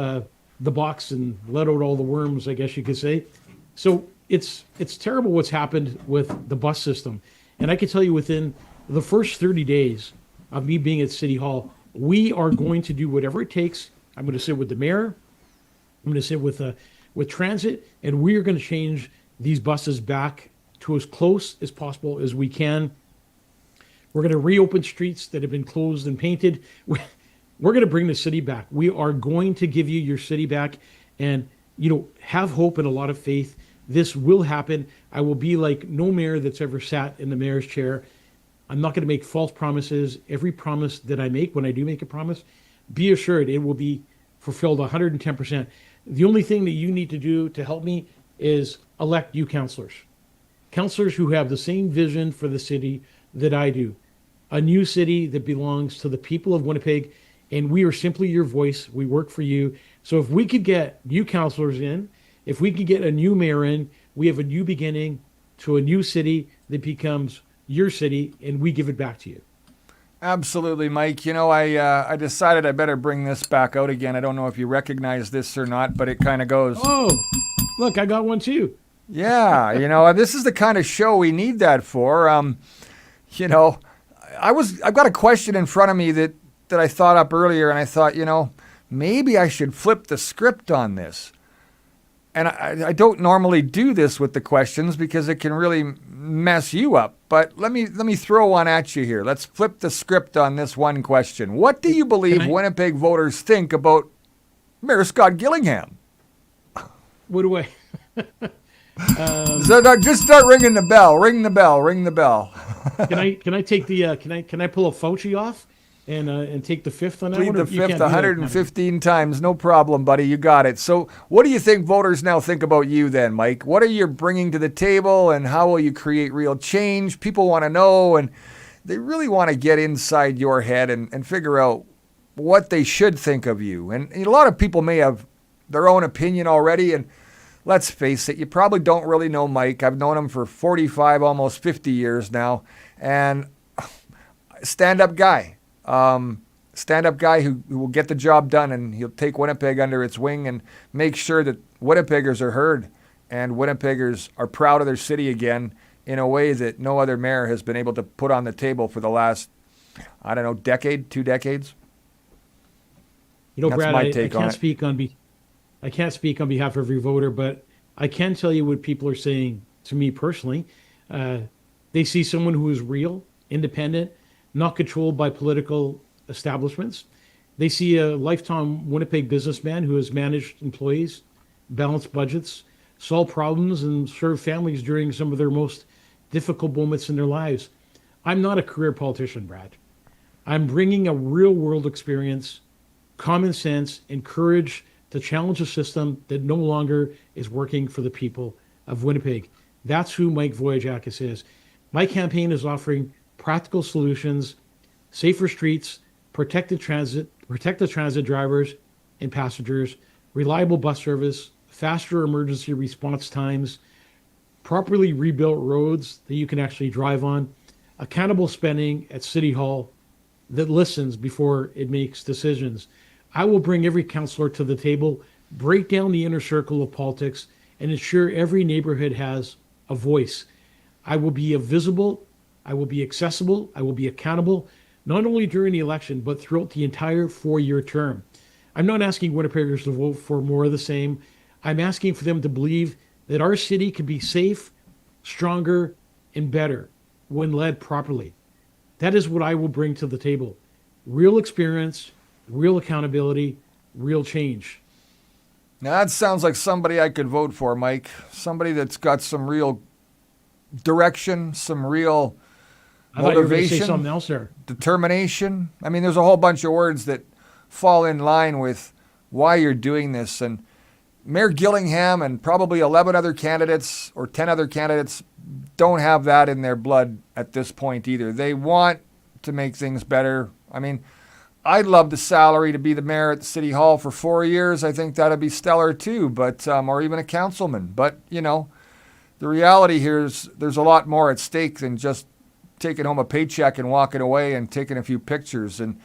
the box and let out all the worms, I guess you could say. So it's terrible what's happened with the bus system. And I can tell you within the first 30 days of me being at City Hall, we are going to do whatever it takes. I'm going to sit with the mayor. I'm going to sit with transit, and we are going to change these buses back to as close as possible as we can. We're going to reopen streets that have been closed and painted. We're going to bring the city back. We are going to give you your city back, and have hope and a lot of faith. This will happen. I will be like no mayor that's ever sat in the mayor's chair. I'm not going to make false promises. Every promise that I make, when I do make a promise, be assured it will be fulfilled 110%. The only thing that you need to do to help me is elect you councillors. Councillors who have the same vision for the city that I do. A new city that belongs to the people of Winnipeg, and we are simply your voice. We work for you. So if we could get new councillors in, if we could get a new mayor in, we have a new beginning to a new city that becomes your city, and we give it back to you. Absolutely, Mike. I decided I better bring this back out again. I don't know if you recognize this or not, but it kind of goes. Oh, look, I got one too. Yeah, and this is the kind of show we need that for. You know, I've got a question in front of me that I thought up earlier, and I thought, maybe I should flip the script on this. And I don't normally do this with the questions because it can really mess you up. But let me throw one at you here. Let's flip the script on this one question. What do you believe Winnipeg voters think about Mayor Scott Gillingham? What do I? Just start ringing the bell. Ring the bell. Ring the bell. Can I take the can I pull a Fauci off and take the fifth on that Plead one? the fifth 115 times. No problem, buddy. You got it. So what do you think voters now think about you then, Mike? What are you bringing to the table, and how will you create real change? People want to know, and they really want to get inside your head and figure out what they should think of you. And a lot of people may have their own opinion already, and let's face it, you probably don't really know Mike. I've known him for 45, almost 50 years now, and stand-up guy. Stand-up guy who will get the job done, and he'll take Winnipeg under its wing and make sure that Winnipeggers are heard and Winnipeggers are proud of their city again in a way that no other mayor has been able to put on the table for the last, I don't know, decade, 2 decades. That's Brad, my I take on can't it. I can't speak on behalf of every voter, but I can tell you what people are saying to me personally. They see someone who is real, independent, not controlled by political establishments. They see a lifetime Winnipeg businessman who has managed employees, balanced budgets, solved problems, and served families during some of their most difficult moments in their lives. I'm not a career politician, Brad. I'm bringing a real world experience, common sense, and courage to challenge a system that no longer is working for the people of Winnipeg. That's who Mike Vogiatzakis is. My campaign is offering practical solutions, safer streets, protected transit drivers and passengers, reliable bus service, faster emergency response times, properly rebuilt roads that you can actually drive on, accountable spending at City Hall that listens before it makes decisions. I will bring every councillor to the table, break down the inner circle of politics, and ensure every neighborhood has a voice. I will be visible, I will be accessible, I will be accountable, not only during the election, but throughout the entire 4-year term. I'm not asking Winnipeggers to vote for more of the same. I'm asking for them to believe that our city can be safe, stronger, and better when led properly. That is what I will bring to the table. Real experience, real accountability, real change. Now that sounds like somebody I could vote for, Mike. Somebody that's got some real direction, some real I thought you were going to motivation, say something else there. determination. I mean, there's a whole bunch of words that fall in line with why you're doing this. And Mayor Gillingham and probably 11 other candidates or 10 other candidates don't have that in their blood at this point either. They want to make things better. I mean, I'd love the salary to be the mayor at the City Hall for 4 years. I think that'd be stellar too, but or even a councilman. But, the reality here is there's a lot more at stake than just taking home a paycheck and walking away and taking a few pictures. And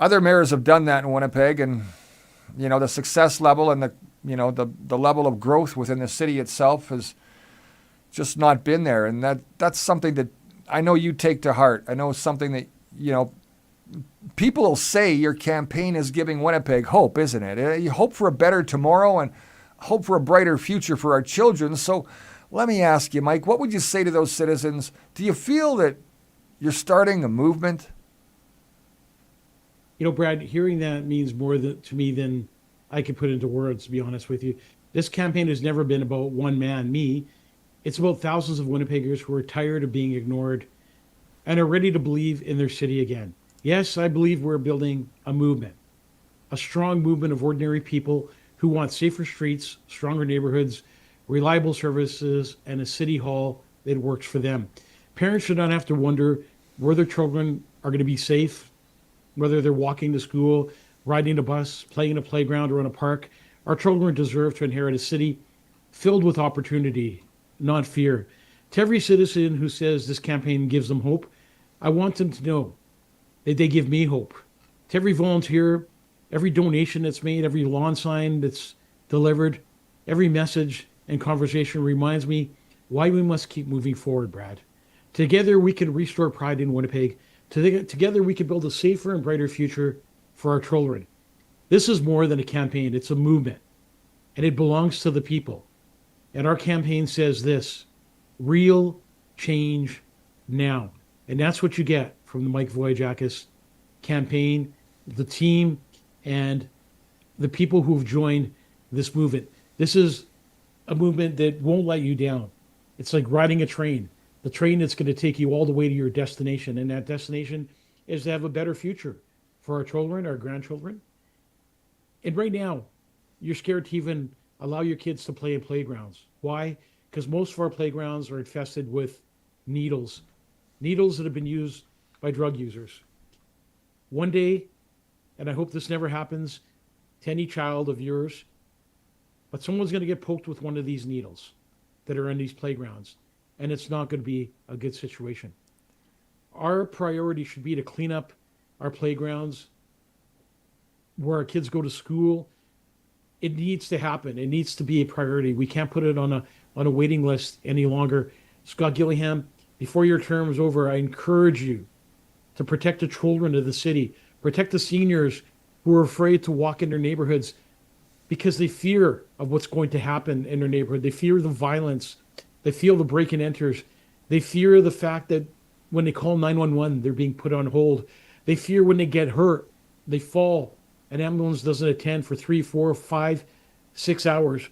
other mayors have done that in Winnipeg, and the success level and the level of growth within the city itself has just not been there. And that's something that I know you take to heart. I know it's something that people will say your campaign is giving Winnipeg hope, isn't it? You hope for a better tomorrow and hope for a brighter future for our children. So let me ask you, Mike, what would you say to those citizens? Do you feel that you're starting a movement? Brad, hearing that means more to me than I could put into words, to be honest with you. This campaign has never been about one man, me. It's about thousands of Winnipeggers who are tired of being ignored and are ready to believe in their city again. Yes, I believe we're building a movement, a strong movement of ordinary people who want safer streets, stronger neighborhoods, reliable services, and a city hall that works for them. Parents should not have to wonder where their children are going to be safe, whether they're walking to school, riding a bus, playing in a playground or in a park. Our children deserve to inherit a city filled with opportunity, not fear. To every citizen who says this campaign gives them hope, I want them to know that they give me hope. To every volunteer, every donation that's made, every lawn sign that's delivered, every message and conversation reminds me why we must keep moving forward, Brad. Together we can restore pride in Winnipeg. Together we can build a safer and brighter future for our children. This is more than a campaign, it's a movement, and it belongs to the people. And our campaign says this: real change now. And that's what you get from the Mike Vogiatzakis campaign, the team, and the people who've joined this movement. This is a movement that won't let you down. It's like riding a train. The train that's going to take you all the way to your destination. And that destination is to have a better future for our children, our grandchildren. And right now, you're scared to even allow your kids to play in playgrounds. Why? Because most of our playgrounds are infested with needles that have been used by drug users. One day, and I hope this never happens to any child of yours, but someone's going to get poked with one of these needles that are in these playgrounds, and it's not going to be a good situation. Our priority should be to clean up our playgrounds where our kids go to school. It needs to happen. It needs to be a priority. We can't put it on a waiting list any longer. Scott Gillingham, before your term is over, I encourage you to protect the children of the city, protect the seniors who are afraid to walk in their neighborhoods because they fear of what's going to happen in their neighborhood. They fear the violence. They feel the break and enters. They fear the fact that when they call 911, they're being put on hold. They fear when they get hurt, they fall, an ambulance doesn't attend for 3, 4, 5, 6 hours.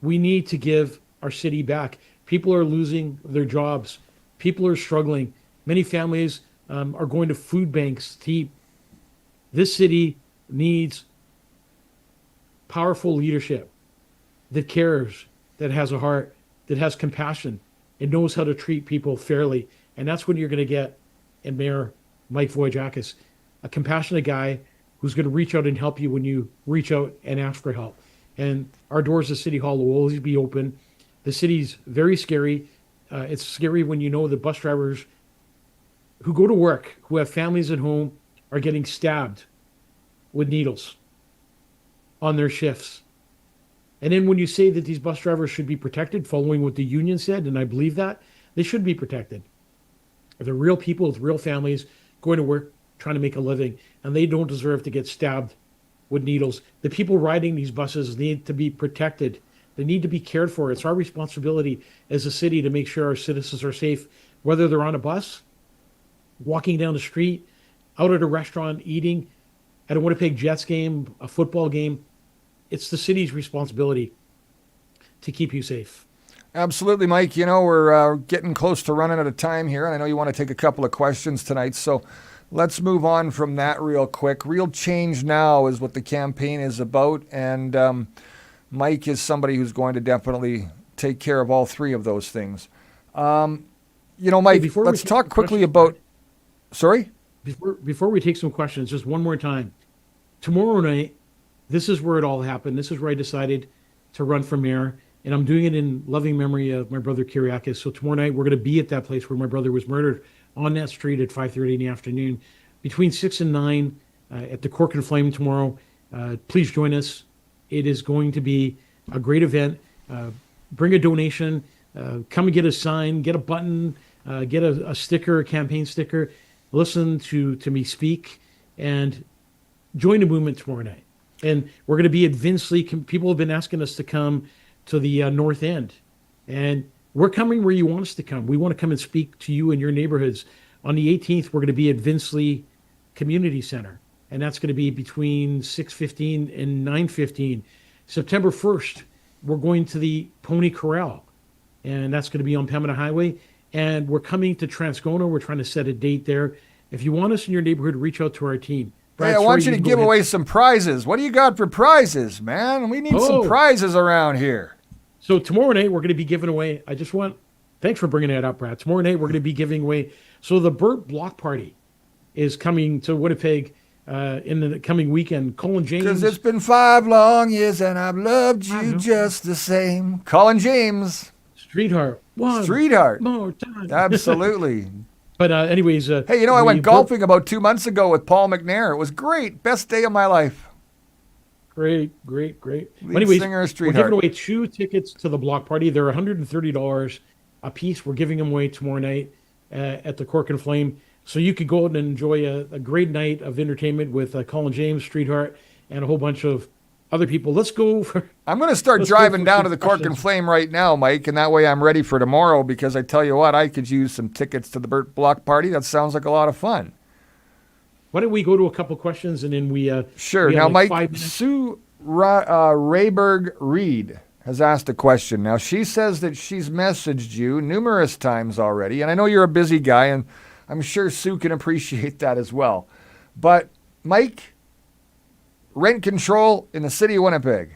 We need to give our city back. People are losing their jobs. People are struggling. Many families are going to food banks to eat. This city needs powerful leadership that cares, that has a heart, that has compassion, and knows how to treat people fairly. And that's what you're going to get in Mayor Mike Vogiatzakis, a compassionate guy who's going to reach out and help you when you reach out and ask for help. And our doors to City Hall will always be open. The city's very scary. It's scary when you know the bus drivers who go to work, who have families at home, are getting stabbed with needles on their shifts. And then when you say that these bus drivers should be protected, following what the union said, and I believe that, they should be protected. They're real people with real families going to work, trying to make a living, and they don't deserve to get stabbed with needles. The people riding these buses need to be protected. They need to be cared for. It's our responsibility as a city to make sure our citizens are safe, whether they're on a bus, walking down the street, out at a restaurant, eating, at a Winnipeg Jets game, a football game. It's the city's responsibility to keep you safe. Absolutely, Mike. You know, we're getting close to running out of time here, and I know you want to take a couple of questions tonight, so let's move on from that real quick. Real change now is what the campaign is about, and Mike is somebody who's going to definitely take care of all three of those things. You know, Mike, Hey, let's talk quickly about... Sorry? Before we take some questions, just one more time. Tomorrow night, this is where it all happened. This is where I decided to run for mayor, and I'm doing it in loving memory of my brother Kyriakis. So tomorrow night, we're going to be at that place where my brother was murdered, on that street at 5:30 in the afternoon, between 6 and 9 at the Cork and Flame tomorrow. Please join us. It is going to be a great event. Bring a donation. Come and get a sign, get a button, get a sticker, a campaign sticker. Listen to me speak, and join the movement tomorrow night. And we're going to be at Vinsley. People have been asking us to come to the North End, and we're coming where you want us to come. We want to come and speak to you in your neighborhoods. On the 18th, we're going to be at Vinsley Community Center, and that's going to be between 6:15 and 9:15. September 1st, we're going to the Pony Corral, and that's going to be on Pembina Highway. And we're coming to Transcona. We're trying to set a date there. If you want us in your neighborhood, reach out to our team. Hey, I want you to give away some prizes. What do you got for prizes, man? We need some prizes around here. So tomorrow night, we're going to be giving away, thanks for bringing that up, Brad. Tomorrow night, we're going to be giving away, so the Burt Block Party is coming to Winnipeg in the coming weekend. Colin James. Because it's been 5 long years and I've loved you just the same. Colin James. Streetheart. Streetheart. More time. Absolutely. But anyways. Hey, you know, I went golfing about 2 months ago with Paul McNair. It was great. Best day of my life. Great. Lead Anyways, singer of we're Streetheart. giving away 2 tickets to the block party. They're $130 a piece. We're giving them away tomorrow night at the Cork and Flame. So you could go out and enjoy a great night of entertainment with Colin James, Streetheart, and a whole bunch of other people. Let's go for. I'm going to start Let's go driving for down some to the Cork and questions. Flame right now, Mike, and that way I'm ready for tomorrow because I tell you what, I could use some tickets to the Burt Block Party. That sounds like a lot of fun. Why don't we go to a couple questions and then we Sure. we have Now, like Mike, 5 minutes. Sue Rayberg Reed has asked a question. Now, she says that she's messaged you numerous times already, and I know you're a busy guy, and I'm sure Sue can appreciate that as well. But, Mike, rent control in the city of Winnipeg.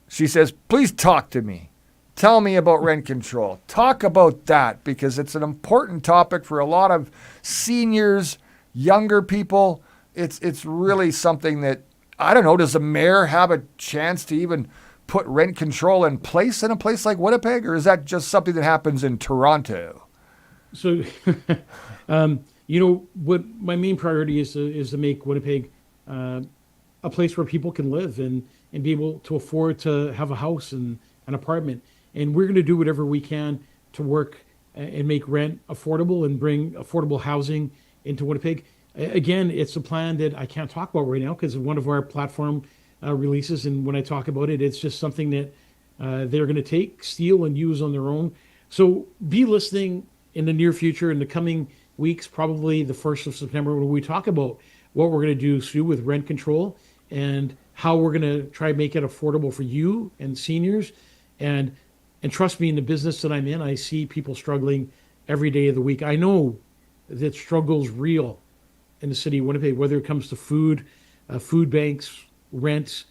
She says, please talk to me. Tell me about rent control. Talk about that because it's an important topic for a lot of seniors, younger people. It's really something that, I don't know, does the mayor have a chance to even put rent control in place in a place like Winnipeg, or is that just something that happens in Toronto? So, what my main priority is to make Winnipeg a place where people can live and be able to afford to have a house and an apartment. And we're going to do whatever we can to work and make rent affordable and bring affordable housing into Winnipeg. Again, it's a plan that I can't talk about right now because of one of our platform releases. And when I talk about it, it's just something that they're going to take, steal, and use on their own. So be listening in the near future, in the coming weeks, probably the 1st of September, when we talk about what we're going to do, Sue, with rent control and how we're going to try to make it affordable for you and seniors. And trust me, in the business that I'm in, I see people struggling every day of the week. I know that struggle's real in the city of Winnipeg, whether it comes to food, food banks, rent.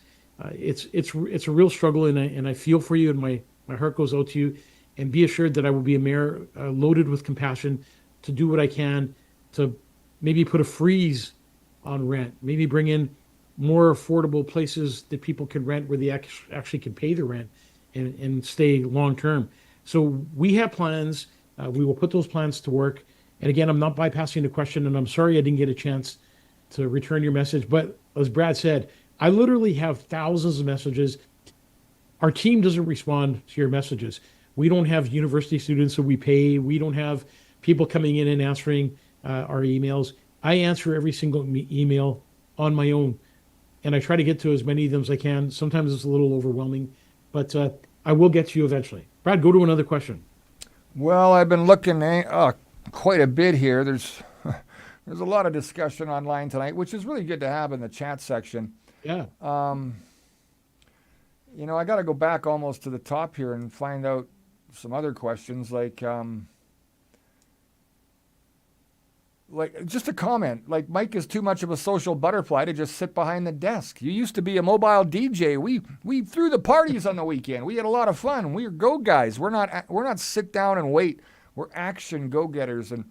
It's a real struggle, and I feel for you, and my heart goes out to you. And be assured that I will be a mayor loaded with compassion to do what I can to maybe put a freeze on rent, maybe bring in more affordable places that people can rent where they actually can pay the rent and stay long term. So we have plans. We will put those plans to work. And again, I'm not bypassing the question, and I'm sorry I didn't get a chance to return your message. But as Brad said, I literally have thousands of messages. Our team doesn't respond to your messages. We don't have university students that we pay. We don't have people coming in and answering our emails. I answer every single email on my own, and I try to get to as many of them as I can. Sometimes it's a little overwhelming, but I will get to you eventually. Brad, go to another question. Well, I've been looking quite a bit here. There's a lot of discussion online tonight, which is really good to have in the chat section. Yeah. I got to go back almost to the top here and find out some other questions, like just a comment, like Mike is too much of a social butterfly to just sit behind the desk. You used to be a mobile DJ. We threw the parties on the weekend. We had a lot of fun. We are go guys. We're not sit down and wait. We're action go-getters. And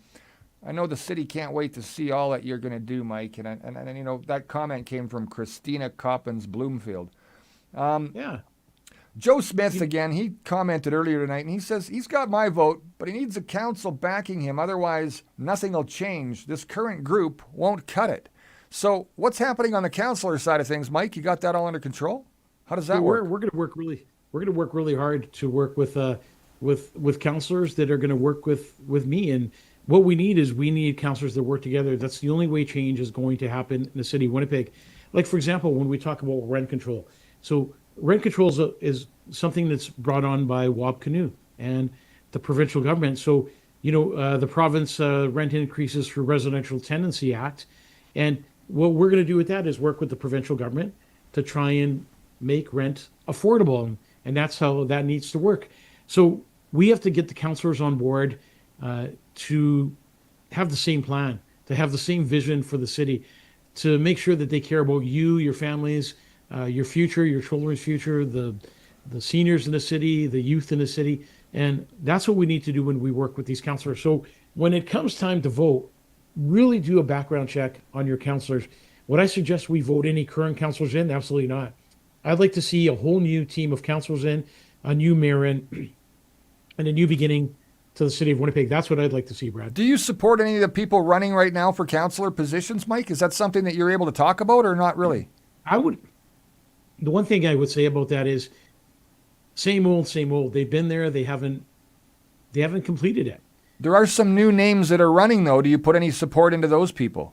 I know the city can't wait to see all that you're going to do, Mike. And that comment came from Christina Coppins Bloomfield. Yeah. Joe Smith, again, he commented earlier tonight, and he says he's got my vote, but he needs a council backing him. Otherwise, nothing will change. This current group won't cut it. So what's happening on the councilor side of things, Mike? You got that all under control? How does that work? We're going to work really hard to work with counselors that are going to work with me. And what we need counselors that work together. That's the only way change is going to happen in the city of Winnipeg. Like, for example, when we talk about rent control. So rent control is something that's brought on by Wab Canoe and the provincial government. So, the province rent increases through Residential Tenancy Act. And what we're going to do with that is work with the provincial government to try and make rent affordable. And that's how that needs to work. So we have to get the councillors on board to have the same plan, to have the same vision for the city, to make sure that they care about you, your families, your future, your children's future, the seniors in the city, the youth in the city. And that's what we need to do when we work with these councillors. So when it comes time to vote, really do a background check on your councillors. Would I suggest we vote any current councillors in? Absolutely not. I'd like to see a whole new team of councillors in, a new mayor in, and a new beginning to the city of Winnipeg. That's what I'd like to see, Brad. Do you support any of the people running right now for councillor positions, Mike? Is that something that you're able to talk about or not really? I would. the one thing I would say about that is same old, same old. They've been there. They haven't completed it. There are some new names that are running, though. Do you put any support into those people?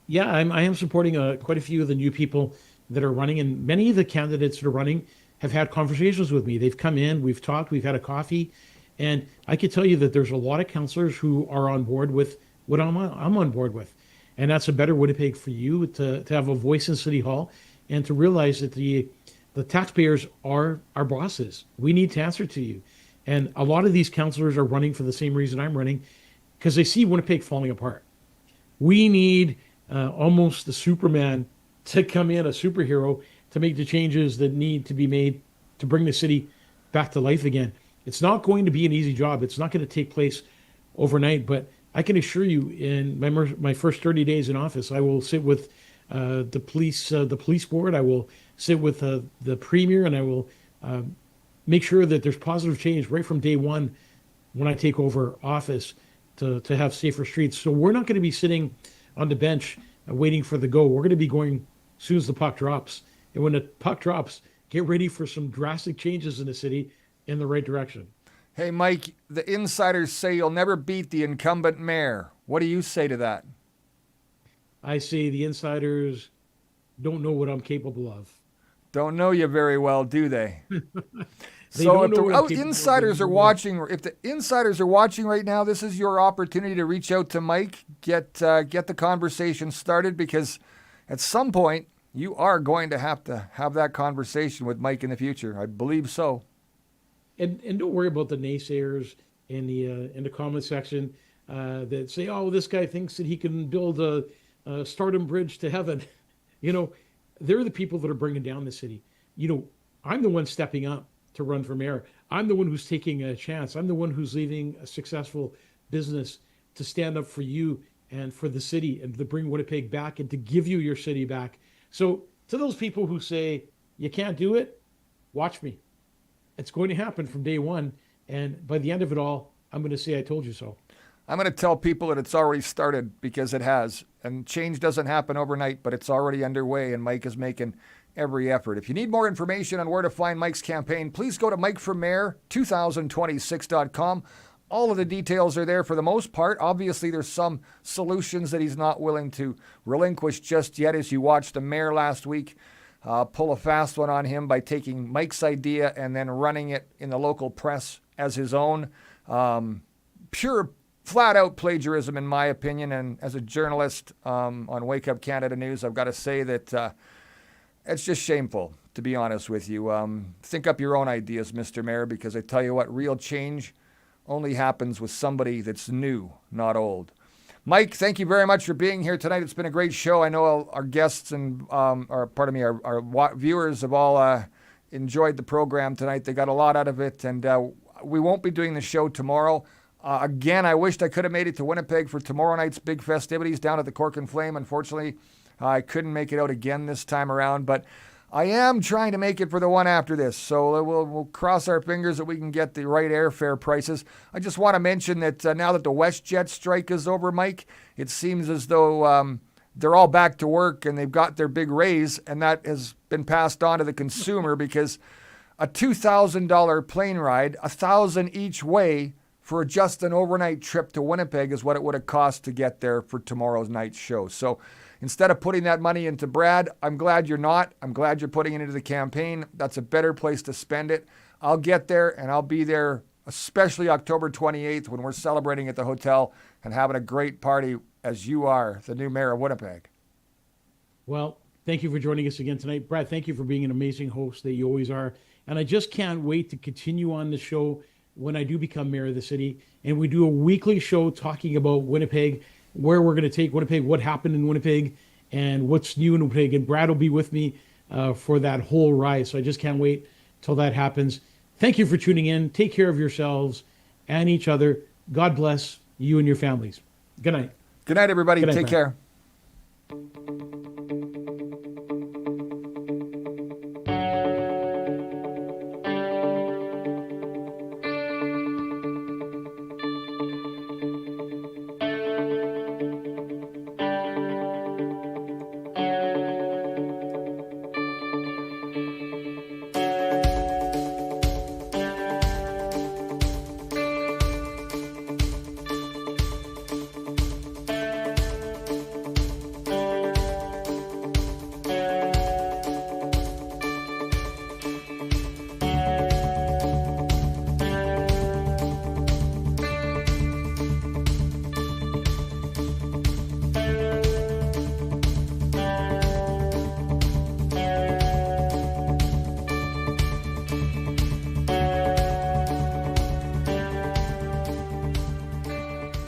Yeah, I am supporting quite a few of the new people that are running, and many of the candidates that are running have had conversations with me. They've come in, we've talked, we've had a coffee, and I can tell you that there's a lot of councillors who are on board with what I'm on board with, and that's a better Winnipeg for you to have a voice in City Hall, and to realize that the taxpayers are our bosses. We need to answer to you, and a lot of these councillors are running for the same reason I'm running, because they see Winnipeg falling apart. We need almost the Superman to come in, a superhero, to make the changes that need to be made to bring the city back to life again. It's not going to be an easy job. It's not going to take place overnight, but I can assure you, in my first 30 days in office, I will sit with the police board. I will sit with the premier, and I will make sure that there's positive change right from day one when I take over office to have safer streets. So we're not going to be sitting on the bench waiting for the go. We're going to be going as soon as the puck drops. And when the puck drops, get ready for some drastic changes in the city in the right direction. Hey, Mike, the insiders say you'll never beat the incumbent mayor. What do you say to that? I say the insiders don't know what I'm capable of. Don't know you very well, do they? They So don't if know the what I'm capable of. insiders are watching, if the insiders are watching right now, this is your opportunity to reach out to Mike, get the conversation started, because at some point you are going to have that conversation with Mike in the future. I believe so. And don't worry about the naysayers in the comment section that say, "Oh, this guy thinks that he can build a Stardom Bridge to heaven." They're the people that are bringing down the city. I'm the one stepping up to run for mayor. I'm the one who's taking a chance. I'm the one who's leaving a successful business to stand up for you and for the city, and to bring Winnipeg back and to give you your city back. So to those people who say you can't do it, watch me. It's going to happen from day one. And by the end of it all, I'm going to say, I told you so. I'm going to tell people that it's already started, because it has. And change doesn't happen overnight, but it's already underway, and Mike is making every effort. If you need more information on where to find Mike's campaign, please go to MikeForMayor2026.com. All of the details are there for the most part. Obviously, there's some solutions that he's not willing to relinquish just yet, as you watched the mayor last week pull a fast one on him by taking Mike's idea and then running it in the local press as his own. Pure, flat-out plagiarism, in my opinion. And as a journalist on Wake Up Canada News, I've got to say that it's just shameful, to be honest with you. Think up your own ideas, Mr. Mayor, because I tell you what, real change only happens with somebody that's new, not old. Mike, thank you very much for being here tonight. It's been a great show. I know our guests and, our viewers have all enjoyed the program tonight. They got a lot out of it, and we won't be doing the show tomorrow. Again, I wished I could have made it to Winnipeg for tomorrow night's big festivities down at the Cork and Flame. Unfortunately, I couldn't make it out again this time around, but I am trying to make it for the one after this, so we'll cross our fingers that we can get the right airfare prices. I just want to mention that now that the WestJet strike is over, Mike, it seems as though they're all back to work and they've got their big raise, and that has been passed on to the consumer, because a $2,000 plane ride, $1,000 each way for just an overnight trip to Winnipeg is what it would have cost to get there for tomorrow's night's show. So instead of putting that money into Brad, I'm glad you're not. I'm glad you're putting it into the campaign. That's a better place to spend it. I'll get there, and I'll be there, especially October 28th, when we're celebrating at the hotel and having a great party, as you are the new mayor of Winnipeg. Well, thank you for joining us again tonight. Brad, thank you for being an amazing host that you always are. And I just can't wait to continue on the show when I do become mayor of the city. And we do a weekly show talking about Winnipeg, where we're going to take Winnipeg, what happened in Winnipeg, and what's new in Winnipeg. And Brad will be with me for that whole ride. So I just can't wait till that happens. Thank you for tuning in. Take care of yourselves and each other. God bless you and your families. Good night. Good night, everybody. Good night, Take Brad. care.